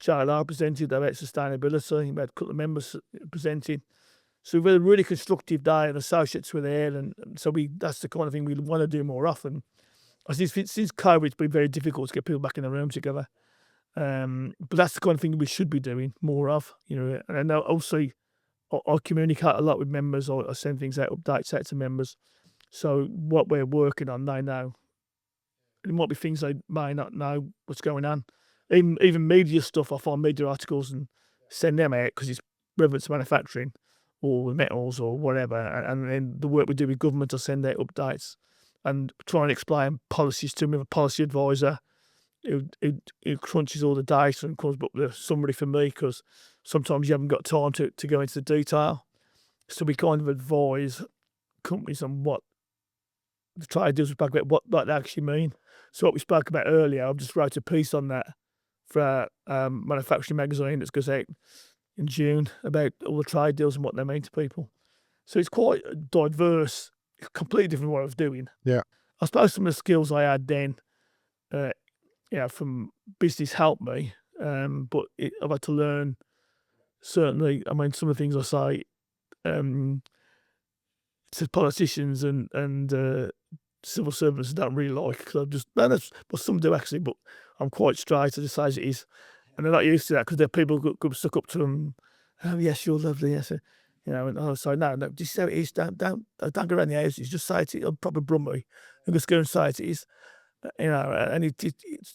JLR presented about sustainability. We had a couple of members presenting. So we had a really constructive day, and associates were there, and so that's the kind of thing we want to do more often. I think since COVID, it's been very difficult to get people back in the room together. But that's the kind of thing we should be doing more of, And I know also I communicate a lot with members. I send things out, updates out to members. So what we're working on, they know. There might be things they may not know what's going on. Even media stuff, I find media articles and send them out because it's relevant to manufacturing or metals or whatever. And then the work we do with government, I send out updates and try and explain policies to them. We have a policy advisor who crunches all the data and comes up with a summary for me, because sometimes you haven't got time to go into the detail. So we kind of advise companies on what the trade deals, about what that actually mean. So what we spoke about earlier, I've just wrote a piece on that for our manufacturing magazine that goes out in June about all the trade deals and what they mean to people. So it's quite diverse, completely different from what I was doing. Yeah. I suppose some of the skills I had then, from business helped me, but I've had to learn, certainly, I mean, some of the things I say to politicians and civil servants don't really like, because some do actually, but I'm quite straight, I just say as it is. And they're not used to that, because there are people who go stuck up to them. Oh yes, you're lovely, yes. And so no, just say it is. Don't go around the houses. Just say it. I'll probably Brumby, and just go and say it is. And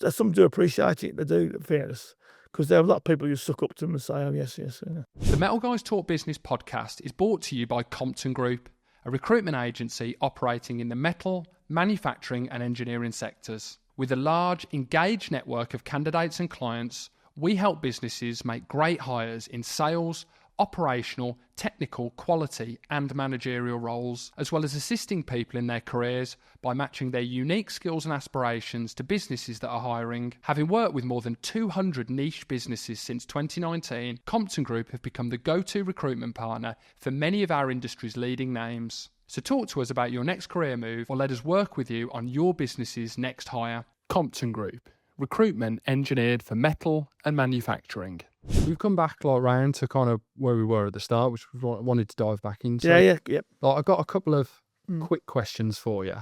some do appreciate it. They do, in fairness, because there are a lot of people who suck up to them and say, oh yes. The Metal Guys Talk Business podcast is brought to you by Compton Group, a recruitment agency operating in the metal, manufacturing and engineering sectors. With a large, engaged network of candidates and clients, we help businesses make great hires in sales, operational, technical, quality and managerial roles, as well as assisting people in their careers by matching their unique skills and aspirations to businesses that are hiring. Having worked with more than 200 niche businesses since 2019, Compton Group have become the go-to recruitment partner for many of our industry's leading names. So talk to us about your next career move, or let us work with you on your business's next hire. Compton Group, recruitment engineered for metal and manufacturing. We've come back round to kind of where we were at the start, which we wanted to dive back into. Yeah. I've got a couple of quick questions for you.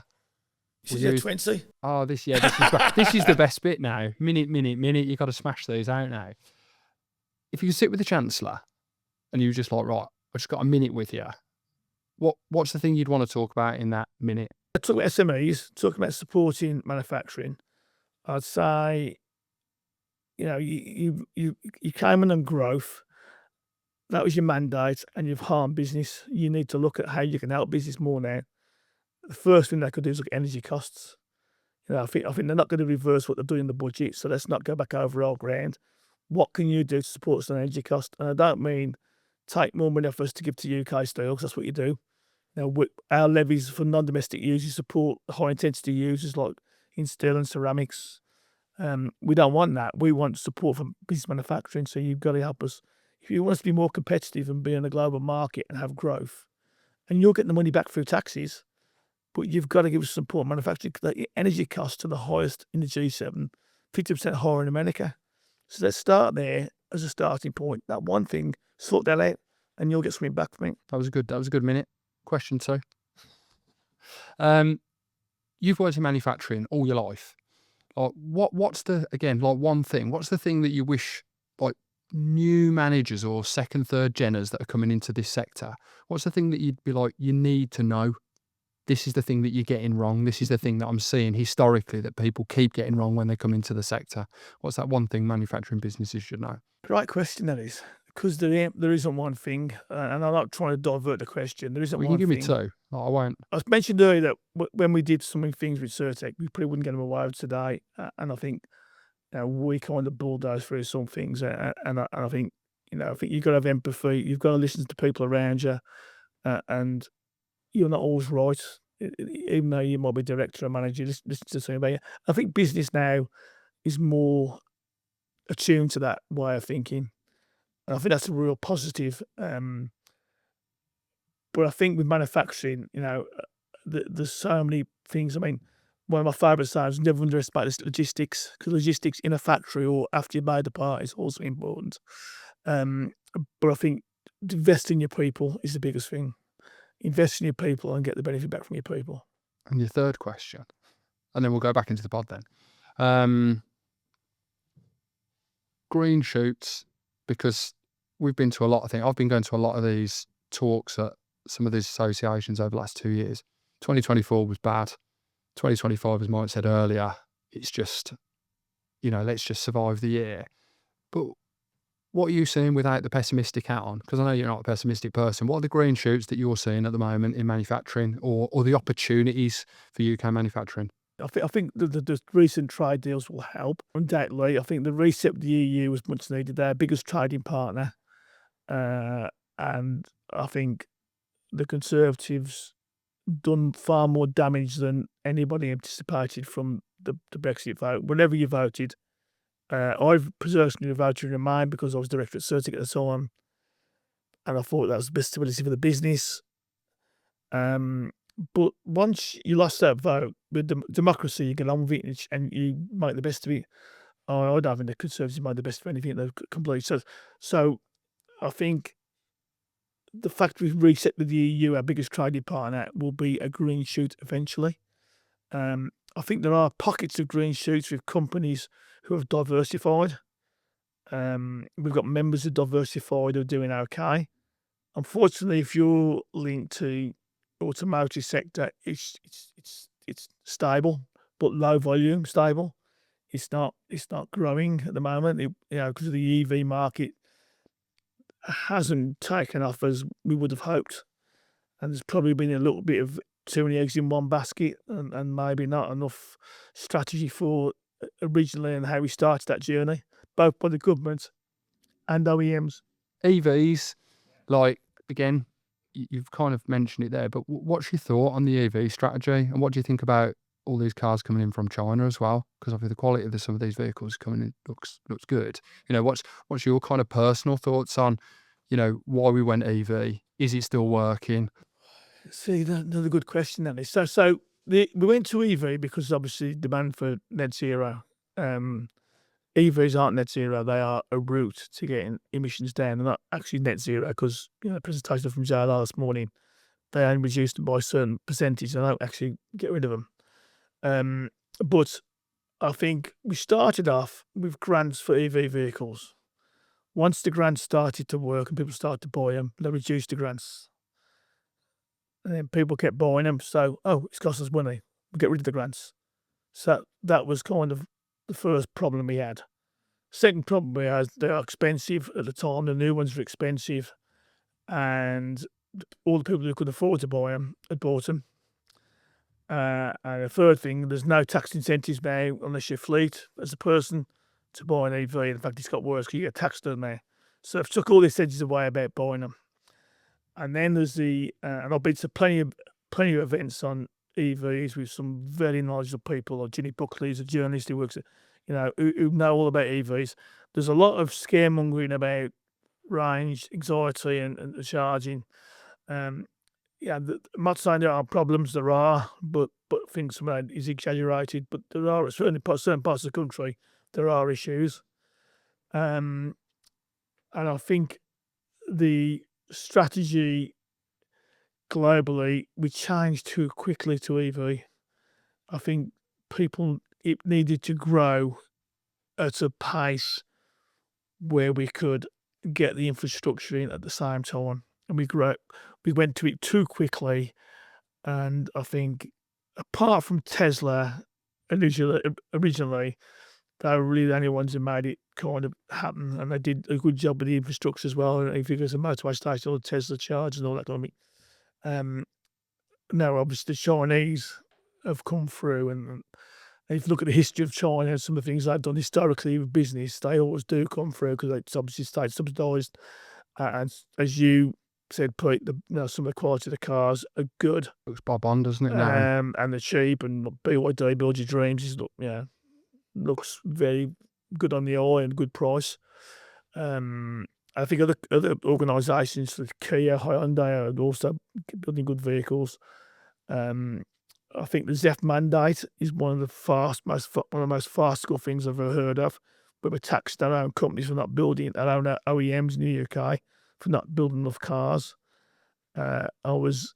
This is 20. Oh, this is the best bit now. Minute. You've got to smash these out now. If you sit with the Chancellor and you were just like, right, I've just got a minute with you, what's the thing you'd want to talk about in that minute? Talk about SMEs, talking about supporting manufacturing. I'd say, you came in on growth. That was your mandate, and you've harmed business. You need to look at how you can help business more now. The first thing they could do is look at energy costs. I think they're not going to reverse what they're doing in the budget, so let's not go back over old ground. What can you do to support some energy cost? And I don't mean take more money off us to give to UK Steel, because that's what you do. Our levies for non-domestic users support high-intensity users like in steel and ceramics. We don't want that. We want support for business manufacturing, so you've got to help us. If you want us to be more competitive and be in a global market and have growth, and you're getting the money back through taxes, but you've got to give us support manufacturing. The energy costs are the highest in the G7, 50% higher in America. So let's start there as a starting point. That one thing, sort that out. and you'll get something back from it. That was a good minute. Question 2. You've worked in manufacturing all your life. Like, what's the, again, like one thing, what's the thing that you wish, like, new managers or second, third geners that are coming into this sector, what's the thing that you'd be like, you need to know? This is the thing that you're getting wrong. This is the thing that I'm seeing historically that people keep getting wrong when they come into the sector. What's that one thing manufacturing businesses should know? Right question, that is, because there isn't one thing, and I'm not trying to divert the question. There isn't Well, you one can give thing. me 2. Like, I won't. I mentioned earlier that when we did some things with Certec, we probably wouldn't get them away with today, and I think we kind of bulldoze through some things, and I think I think you've got to have empathy. You've got to listen to people around you, and you're not always right. Even though you might be director or manager, listen to something about you. I think business now is more attuned to that way of thinking. And I think that's a real positive. But I think with manufacturing, there's so many things. I mean, one of my favourite sayings: never underestimate the logistics, because logistics in a factory or after you made the part is also important. But I think invest in your people is the biggest thing. Invest in your people and get the benefit back from your people. And your third question, and then we'll go back into the pod then. Green shoots, because we've been to a lot of things. I've been going to a lot of these talks at some of these associations over the last 2 years. 2024 was bad. 2025, as Mike said earlier, it's just, let's just survive the year. But what are you seeing without the pessimistic hat on? Because I know you're not a pessimistic person. What are the green shoots that you're seeing at the moment in manufacturing, or the opportunities for UK manufacturing? I think the recent trade deals will help. Undoubtedly, I think the reset of the EU was much needed. They're our biggest trading partner. And I think the Conservatives done far more damage than anybody anticipated from the Brexit vote. Whenever you voted, I've personally voted in mine because I was director at Certec at the time, and I thought that was the best stability for the business. But once you lost that vote, with democracy, you get on with it and you make the best of it. I don't think the Conservatives made the best of anything they've completed. So I think the fact we've reset with the EU, our biggest trading partner, will be a green shoot eventually. I think there are pockets of green shoots with companies who have diversified. We've got members who diversified who are doing okay. Unfortunately, if you're linked to automotive sector, it's stable, but low volume stable. It's not growing at the moment. Because the EV market hasn't taken off as we would have hoped, and there's probably been a little bit of too many eggs in one basket, and maybe not enough strategy for originally and how we started that journey, both by the government and OEMs. EVs, like, again, you've kind of mentioned it there, but what's your thought on the EV strategy, and what do you think about all these cars coming in from China as well? Because obviously the quality of some of these vehicles coming in looks good. What's your kind of personal thoughts on, why we went EV? Is it still working? See, another good question, that is. So we went to EV because obviously demand for net zero. EVs aren't net zero; they are a route to getting emissions down. They're not actually net zero because the presentation from JLR this morning, they only reduced them by a certain percentage. They don't actually get rid of them. But I think we started off with grants for EV vehicles. Once the grants started to work and people started to buy them, they reduced the grants. And then people kept buying them. So, it's cost us money. We'll get rid of the grants. So that was kind of the first problem we had. Second problem we had, they are expensive at the time. The new ones were expensive. And all the people who could afford to buy them had bought them. And the third thing, there's no tax incentives now unless you're fleet as a person to buy an EV. In fact, it's got worse because you get taxed on there. So I've took all the incentives away about buying them. And then there's and I've been to plenty of events on EVs with some very knowledgeable people, like Ginny Buckley, who's a journalist who works at, who know all about EVs. There's a lot of scaremongering about range, anxiety, and charging. I'm not saying there aren't problems. There are, but I think some of that is exaggerated. But there are certain parts of the country there are issues, and I think the strategy globally, we changed too quickly to EV. I think it needed to grow at a pace where we could get the infrastructure in at the same time. And we went to it too quickly. And I think apart from Tesla originally, they were really the only ones who made it kind of happen. And they did a good job with the infrastructure as well. And if you go to a motorway station, all the Tesla chargers and all that kind of thing. Now, obviously, the Chinese have come through, and if you look at the history of China and some of the things they've done historically with business, they always do come through because it's obviously state subsidised. And as you said, Pete, some of the quality of the cars are good. Looks bob on, doesn't it now? And they're cheap, and BYD, Build Your Dreams, looks very good on the eye and good price. I think other organisations like Kia, Hyundai are also building good vehicles. I think the ZEF mandate is one of the most farcical things I've ever heard of. Where we taxed our own companies for not building their own OEMs in the UK for not building enough cars. Enough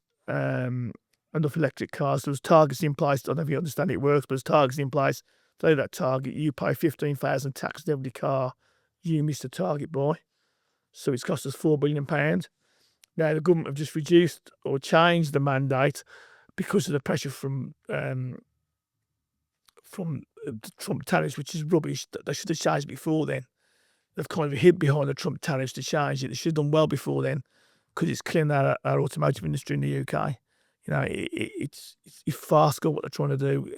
electric cars. There was targets in place. I don't know if you understand it works, but there's targets in place. Say that target, you pay 15,000 tax on every car you miss the target by. So it's cost us £4 billion. Now the government have just reduced or changed the mandate because of the pressure from Trump tariffs, which is rubbish. They should have changed before then. They've kind of hid behind the Trump tariffs to change it. They should have done well before then, because it's killing our automotive industry in the UK. It's farcical what they're trying to do.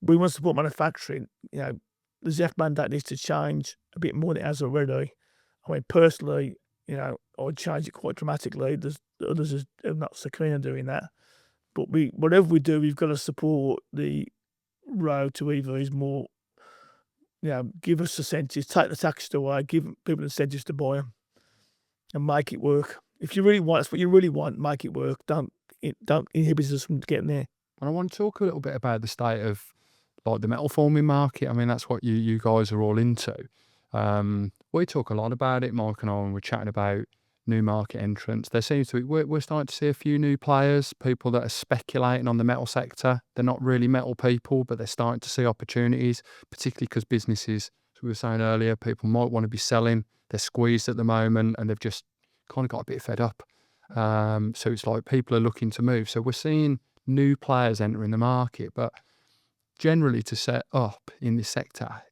But we want to support manufacturing. The ZEF mandate needs to change a bit more than it has already. I mean, personally, I'd change it quite dramatically. There's others who are not so keen on doing that. But whatever we do, we've got to support the road to EVs more. Give us incentives, take the taxes away, give people incentives to buy them, and make it work. If you really want, that's what you really want, make it work. Don't inhibit us from getting there. And I want to talk a little bit about the state of the metal forming market. I mean, that's what you guys are all into. We talk a lot about it, Mike and I, when we're chatting about new market entrants. There seems to be, we're starting to see a few new players, people that are speculating on the metal sector. They're not really metal people, but they're starting to see opportunities, particularly because businesses, as we were saying earlier, people might want to be selling. They're squeezed at the moment and they've just kind of got a bit fed up. So it's like people are looking to move. So we're seeing new players entering the market, but generally to set up in this sector,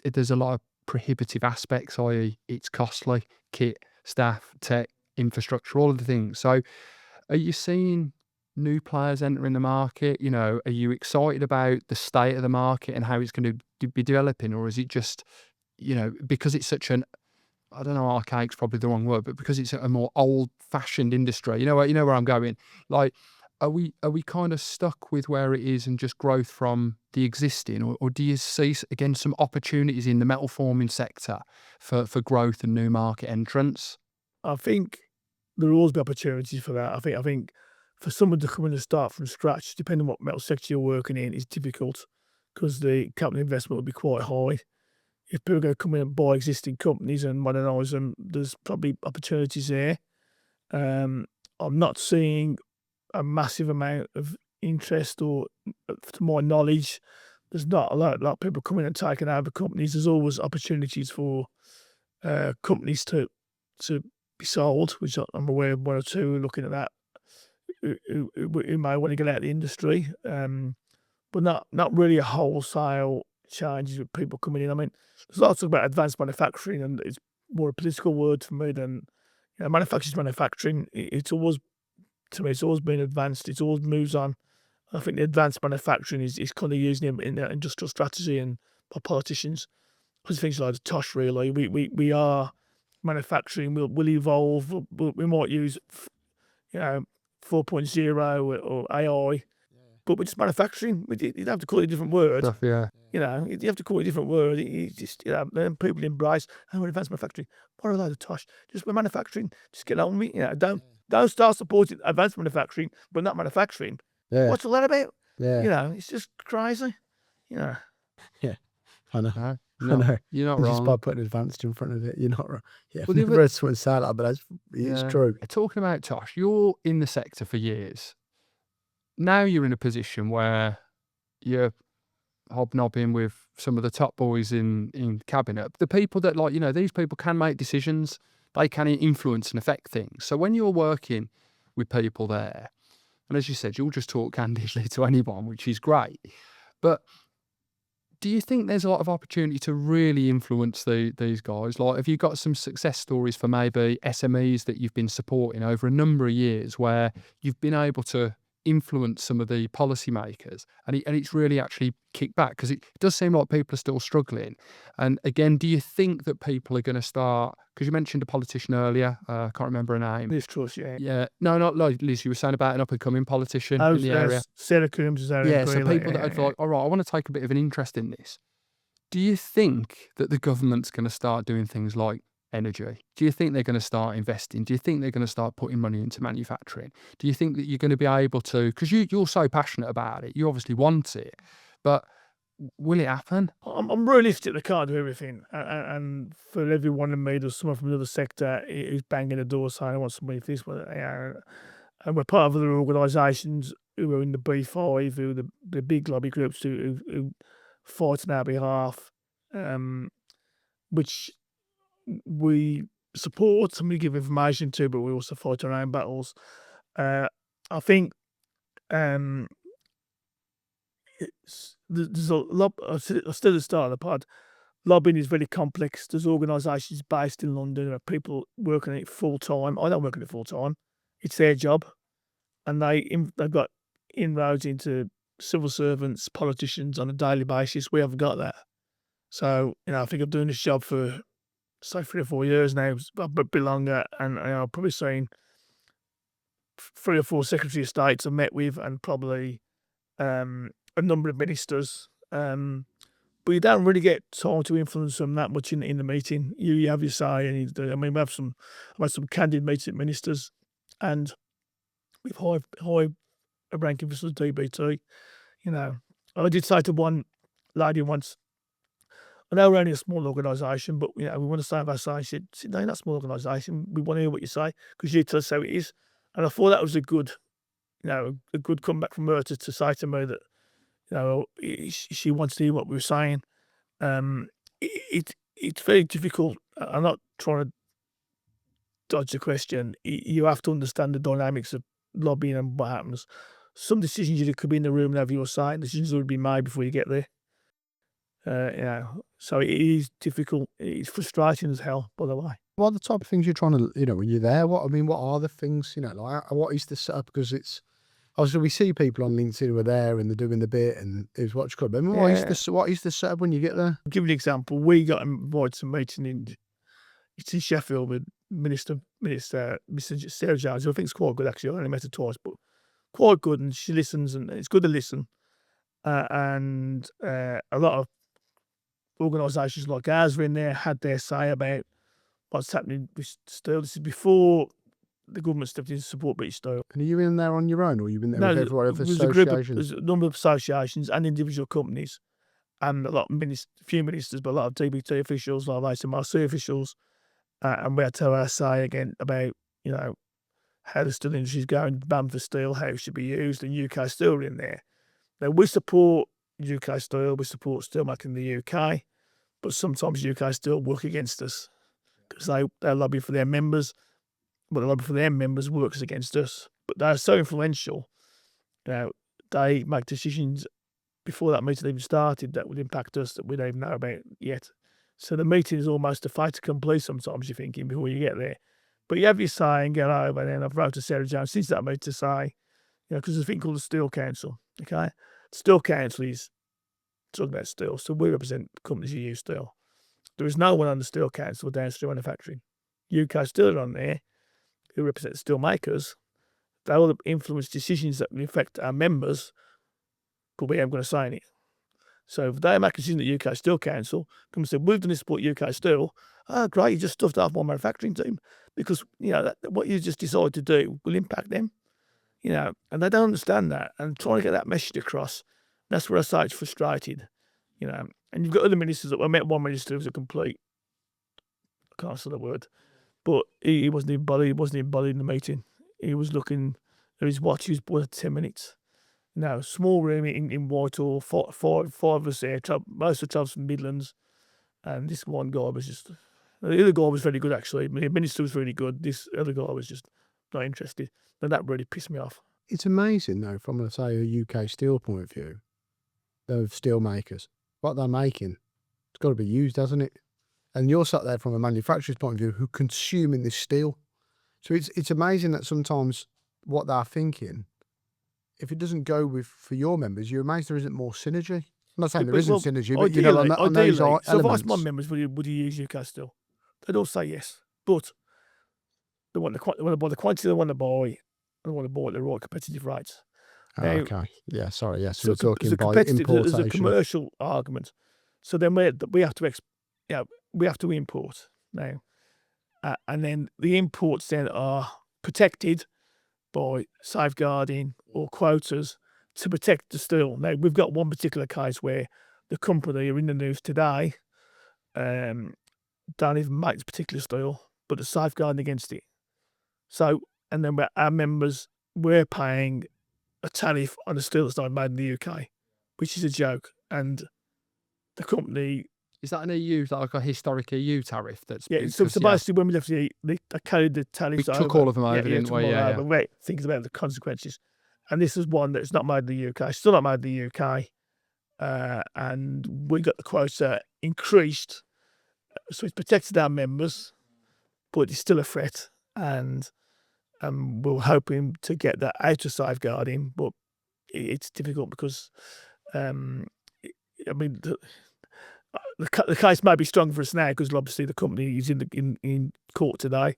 there's a lot of prohibitive aspects, i.e. it's costly, kit, staff, tech, infrastructure, all of the things. So are you seeing new players entering the market? Are you excited about the state of the market and how it's going to be developing? Or is it just, because it's such an, I don't know, archaic's probably the wrong word, but because it's a more old-fashioned industry, you know where I'm going? Are we kind of stuck with where it is and just growth from the existing, or do you see again some opportunities in the metal forming sector for growth and new market entrants? I think there will always be opportunities for that. I think for someone to come in and start from scratch, depending on what metal sector you're working in, is difficult because the capital investment will be quite high. If people are going to come in and buy existing companies and modernise them, there's probably opportunities there. I'm not seeing a massive amount of interest, or to my knowledge, there's not a lot of people coming and taking over companies. There's always opportunities for companies to be sold, which I'm aware of one or two looking at that who may want to get out of the industry, but not really a wholesale changes with people coming in. I mean, there's lots about advanced manufacturing, and it's more a political word for me than manufacturing. It's always, to me, it's always been advanced. It always moves on. I think the advanced manufacturing is kind of using in the industrial strategy and by politicians. Because things like the tosh, really, we are manufacturing. We'll evolve. We might use 4.0 or AI, but we're just manufacturing. You have to call it a different word. Stuff, yeah. You have to call it a different word. It's just, then people embrace, we're advanced manufacturing. What are those tosh? Just we're manufacturing. Just get on with it. Don't start supporting advanced manufacturing, but not manufacturing. Yeah. What's all that about? Yeah. It's just crazy. Yeah. I know. No, know. you're not Just by wrong. putting advanced in front of it, you're not wrong. Yeah, Well, I've the never other- heard someone say that, but it's Yeah. true. Talking about Tosh, you're in the sector for years. Now you're in a position where you're hobnobbing with some of the top boys in cabinet. The people that, like, these people can make decisions. They can influence and affect things. So when you're working with people there, and as you said, you'll just talk candidly to anyone, which is great. But do you think there's a lot of opportunity to really influence these guys? Like, have you got some success stories for maybe SMEs that you've been supporting over a number of years where you've been able to influence some of the policymakers and it's really actually kicked back? Because it does seem like people are still struggling. And again, do you think that people are going to start, because you mentioned a politician earlier, I can't remember her name. Liz Truss, yeah. Yeah, no, not like Liz, you were saying about an up-and-coming politician in the area. Sarah Coombs is there. Yeah, so people that are like, all right, I want to take a bit of an interest in this. Do you think that the government's going to start doing things like energy? Do you think they're going to start investing? Do you think they're going to start putting money into manufacturing? Do you think that you're going to be able to, because you're so passionate about it, you obviously want it, but will it happen? I'm realistic. They can't do everything, and for every one of me, there's someone from another sector who's banging the door saying, "I want some money for this." And we're part of other organisations who are in the B5, who are the big lobby groups who fight on our behalf, which we support and we give information to, but we also fight our own battles. I think there's a lot. I said at the start of the pod, lobbying is very complex. There's organisations based in London, there are people working on it full time. I don't work on it full time. It's their job, and they've got inroads into civil servants, politicians on a daily basis. We haven't got that. So I think I'm doing this job for 3 or 4 years now, a bit longer, and I've probably seen 3 or 4 Secretary of States I've met with, and probably a number of ministers. But you don't really get time to influence them that much in the meeting. You have your say, and you do. I mean, I've had some candid meetings with ministers, and with high ranking officials, DBT. I did say to one lady once, I know we're only a small organisation, but we want to say our say. She said, "No, you're not a small organisation. We want to hear what you say because you tell us how it is." And I thought that was a good comeback from her to say to me that she wants to hear what we were saying. It's very difficult. I'm not trying to dodge the question. You have to understand the dynamics of lobbying and what happens. Some decisions you could be in the room and have your say, and decisions will be made before you get there. So it is difficult. It's frustrating as hell, by the way. What are the type of things you're trying to, when you're there? What are the things, like what is the setup? Because it's obviously we see people on LinkedIn who are there and they're doing the bit and it's what's good. But what is the setup when you get there? I'll give you an example. We got invited to a meeting it's in Sheffield with Minister Sarah Jones, who I think is quite good actually. I only met her twice, but quite good, and she listens, and it's good to listen. And a lot of organisations like ours were in there, had their say about what's happening with steel. This is before the government stepped in to support British Steel. And are you in there on your own, or are you in there with everyone of there's associations? There's a number of associations and individual companies, and a few ministers, but a lot of DBT officials, a lot of HMRC officials, and we had to have our say again about how the steel industry is going, ban for steel, how it should be used, and UK Steel are in there. Now we support UK Steel, we support steelmaking in the UK, but sometimes UK Steel work against us because they lobby for their members, but the lobby for their members works against us. But they're so influential, they make decisions before that meeting even started that would impact us that we don't even know about yet. So the meeting is almost a fait accompli sometimes, you're thinking, before you get there. But you have your say and get over. And then I've wrote to Sarah Jones since that meeting to say, because there's a thing called the Steel Council, okay? The Steel Council is talking about steel, so we represent companies who use steel. There is no one on the Steel Council for downstream manufacturing. UK Steel are on there, who represent steel makers. They will influence decisions that will affect our members, but we haven't got a say in it. So if they make a decision at the UK Steel Council, come and say, we've done this support UK Steel, great, you just stuffed off my manufacturing team because, what you just decided to do will impact them, and they don't understand that. And trying to get that message across, that's where I say it's frustrated, And you've got other ministers. I met one minister who was a complete, I can't say the word, but he wasn't even bothered. He wasn't even bothered in the meeting. He was looking at his watch. He was bored 10 minutes. Now, small room in Whitehall, five of us there. Most of the travels from Midlands. And this one guy was just, the other guy was very good actually. The minister was really good. This other guy was just not interested. And that really pissed me off. It's amazing though, from let's say a UK steel point of view, of steel makers, what they're making, it's got to be used, hasn't it? And you're sat there from a manufacturer's point of view who consuming this steel. So it's amazing that sometimes what they're thinking, if it doesn't go with for your members, you're amazed there isn't more synergy. I'm not saying there isn't synergy, but you know, on those elements. So if I asked my members, would you use UK steel? They'd all say yes, but they want to buy the quantity they want to buy. They want to buy at the right competitive rates. Oh, Now, okay. Yeah, sorry. Yes, so we're talking by there's importation. a commercial argument. So then we have to we have to import now, and then the imports then are protected by safeguarding or quotas to protect the steel. Now we've got one particular case where the company are in the news today, don't even make this particular steel, but they're safeguarding against it. So, and then our members, we're paying a tariff on the steel that's not made in the UK, which is a joke. And the company... Is that an EU, like a historic EU tariff? That's so basically when we left they carried the tariffs we over. took all of them over, didn't we? Yeah. Wait, think about the consequences. And this is one that's not made in the UK, still not made in the UK. And we got the quota increased. So it's protected our members, but it's still a threat. And we're hoping to get that out of safeguarding, but it's difficult because, I mean, the case may be strong for us now because obviously the company is in court today.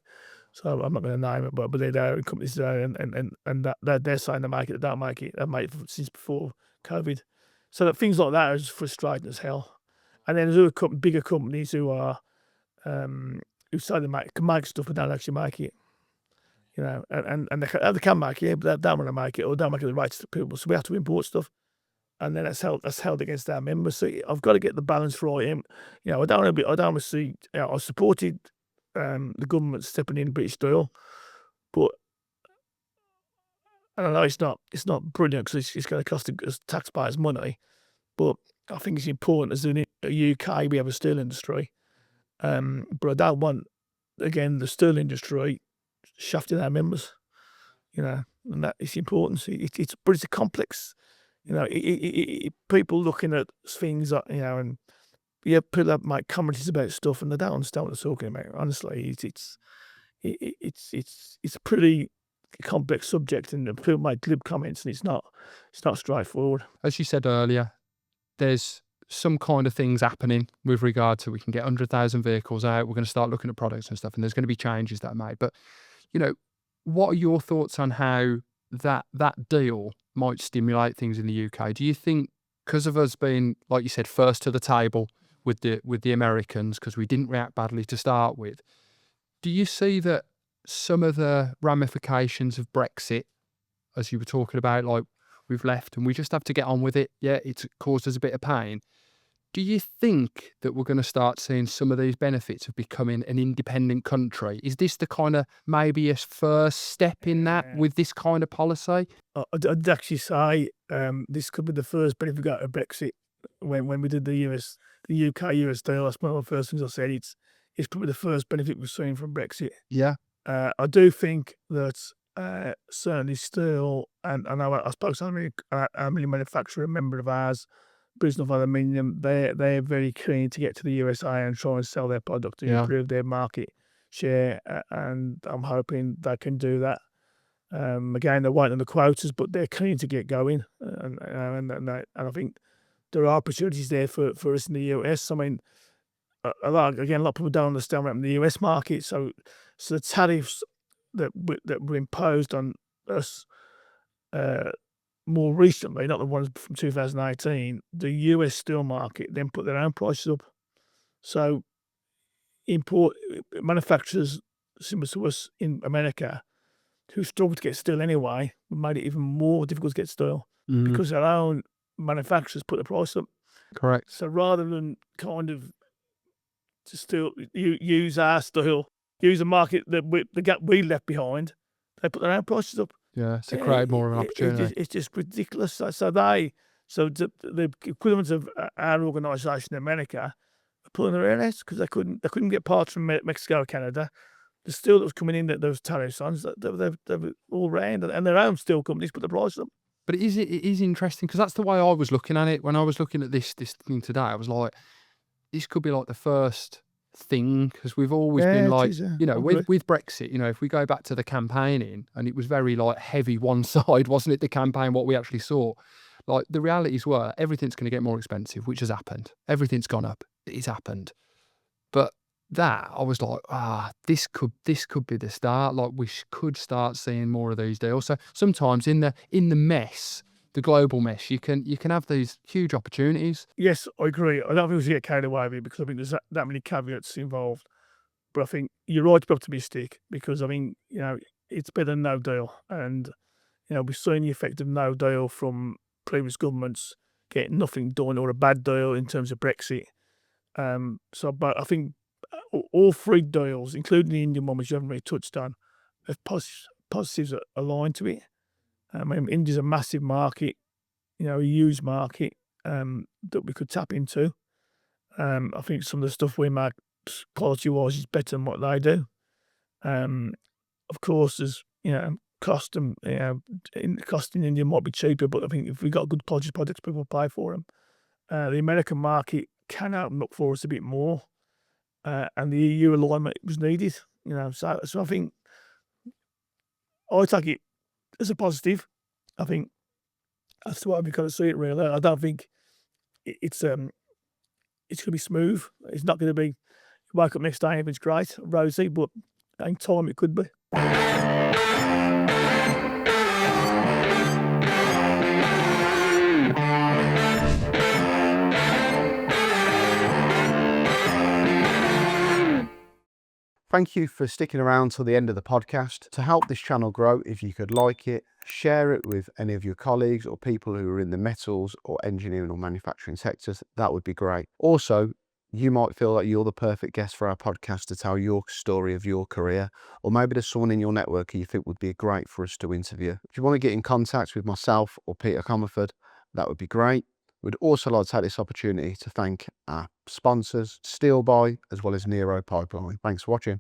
So I'm not going to name it, but they're there in companies today, and that they're saying they make it, they don't make it. They've made it since before COVID. So that things like that are just frustrating as hell. And then there's other bigger companies who are who say they can make stuff but don't actually make it. You know, and they can make it, but they don't want to make it or don't make it the rights to people. So we have to import stuff, and then that's held against our members. So I've got to get the balance right. You know, I don't want to see. You know, I supported the government stepping in British Steel, but I don't know, it's not brilliant because it's going to cost us taxpayers money. But I think it's important as in the UK we have a steel industry, but I don't want again the steel industry shafting our members, you know, and that is important. But it's a complex, you know. People looking at things that, you know, and people that make comments about stuff and they don't understand what they're talking about. Honestly, it's a pretty complex subject, and people make glib comments, and it's not straightforward. As you said earlier, there's some kind of things happening with regard to we can get 100,000 vehicles out. We're going to start looking at products and stuff, and there's going to be changes that are made. But you know, what are your thoughts on how that deal might stimulate things in the UK? Do you think because of us being, like you said, first to the table with the Americans, because we didn't react badly to start with, do you see that some of the ramifications of Brexit, as you were talking about, like we've left and we just have to get on with it? Yeah, it's caused us a bit of pain. Do you think that we're going to start seeing some of these benefits of becoming an independent country? Is this the kind of maybe a first step in that with this kind of policy? I'd actually say this could be the first benefit we got of Brexit. When we did the UK-US deal, that's one of the first things I said. It's probably the first benefit we've seen from Brexit. Yeah. I do think that certainly steel, and I know I spoke to an aluminium manufacturer, a member of ours, Business of Aluminium, they're very keen to get to the USA and try and sell their product to improve their market share, and I'm hoping they can do that. Again, they're waiting on the quotas, but they're keen to get going, and I think there are opportunities there for us in the US. I mean, a lot of people don't understand what happened in the US market. So the tariffs that were imposed on us more recently, not the ones from 2018, the US steel market then put their own prices up. So import manufacturers similar to us in America who struggled to get steel anyway made it even more difficult to get steel because their own manufacturers put the price up. Correct. So rather than kind of to still use our style, use the market the gap we left behind, they put their own prices up. Yeah, to create more of an opportunity. It's just ridiculous. So the equivalent of our organisation in America are pulling their hair out because they couldn't get parts from Mexico or Canada. The steel that was coming in, that those tariffs on, they've all round, and their own steel companies put the price up. But it is interesting because that's the way I was looking at it when I was looking at this thing today. I was like, this could be like the first thing, because we've always been like, with Brexit, if we go back to the campaigning, and it was very like heavy one side, wasn't it? The campaign, what we actually saw, like the realities were everything's going to get more expensive, which has happened. Everything's gone up. It's happened. But that I was like, this could be the start. Like we could start seeing more of these deals. So sometimes in the mess, the global mess, you can have these huge opportunities. Yes, I agree. I don't think we should get carried away with it because I think there's that many caveats involved. But I think you're right to be optimistic because I mean, it's better than no deal, and we've seen the effect of no deal from previous governments getting nothing done or a bad deal in terms of Brexit. But I think all three deals, including the Indian one, which you haven't really touched on, have positives aligned to it. I mean, India's a massive market, a huge market that we could tap into. I think some of the stuff we make quality-wise is better than what they do. Of course, there's cost and cost in India might be cheaper, but I think if we got good quality products, people will pay for them. The American market can open up for us a bit more, and the EU alignment was needed. So I think I take it as a positive. I think that's the way we've got to see it. Really, I don't think it's going to be smooth. It's not going to be wake up next day and everything's great, rosy, but in time it could be. Thank you for sticking around till the end of the podcast. To help this channel grow, if you could like it, share it with any of your colleagues or people who are in the metals or engineering or manufacturing sectors, that would be great. Also, you might feel like you're the perfect guest for our podcast to tell your story of your career, or maybe there's someone in your network who you think would be great for us to interview. If you want to get in contact with myself or Peter Comerford, that would be great. We'd also like to take this opportunity to thank our sponsors, Steelbuy, as well as Nero Pipeline. Thanks for watching.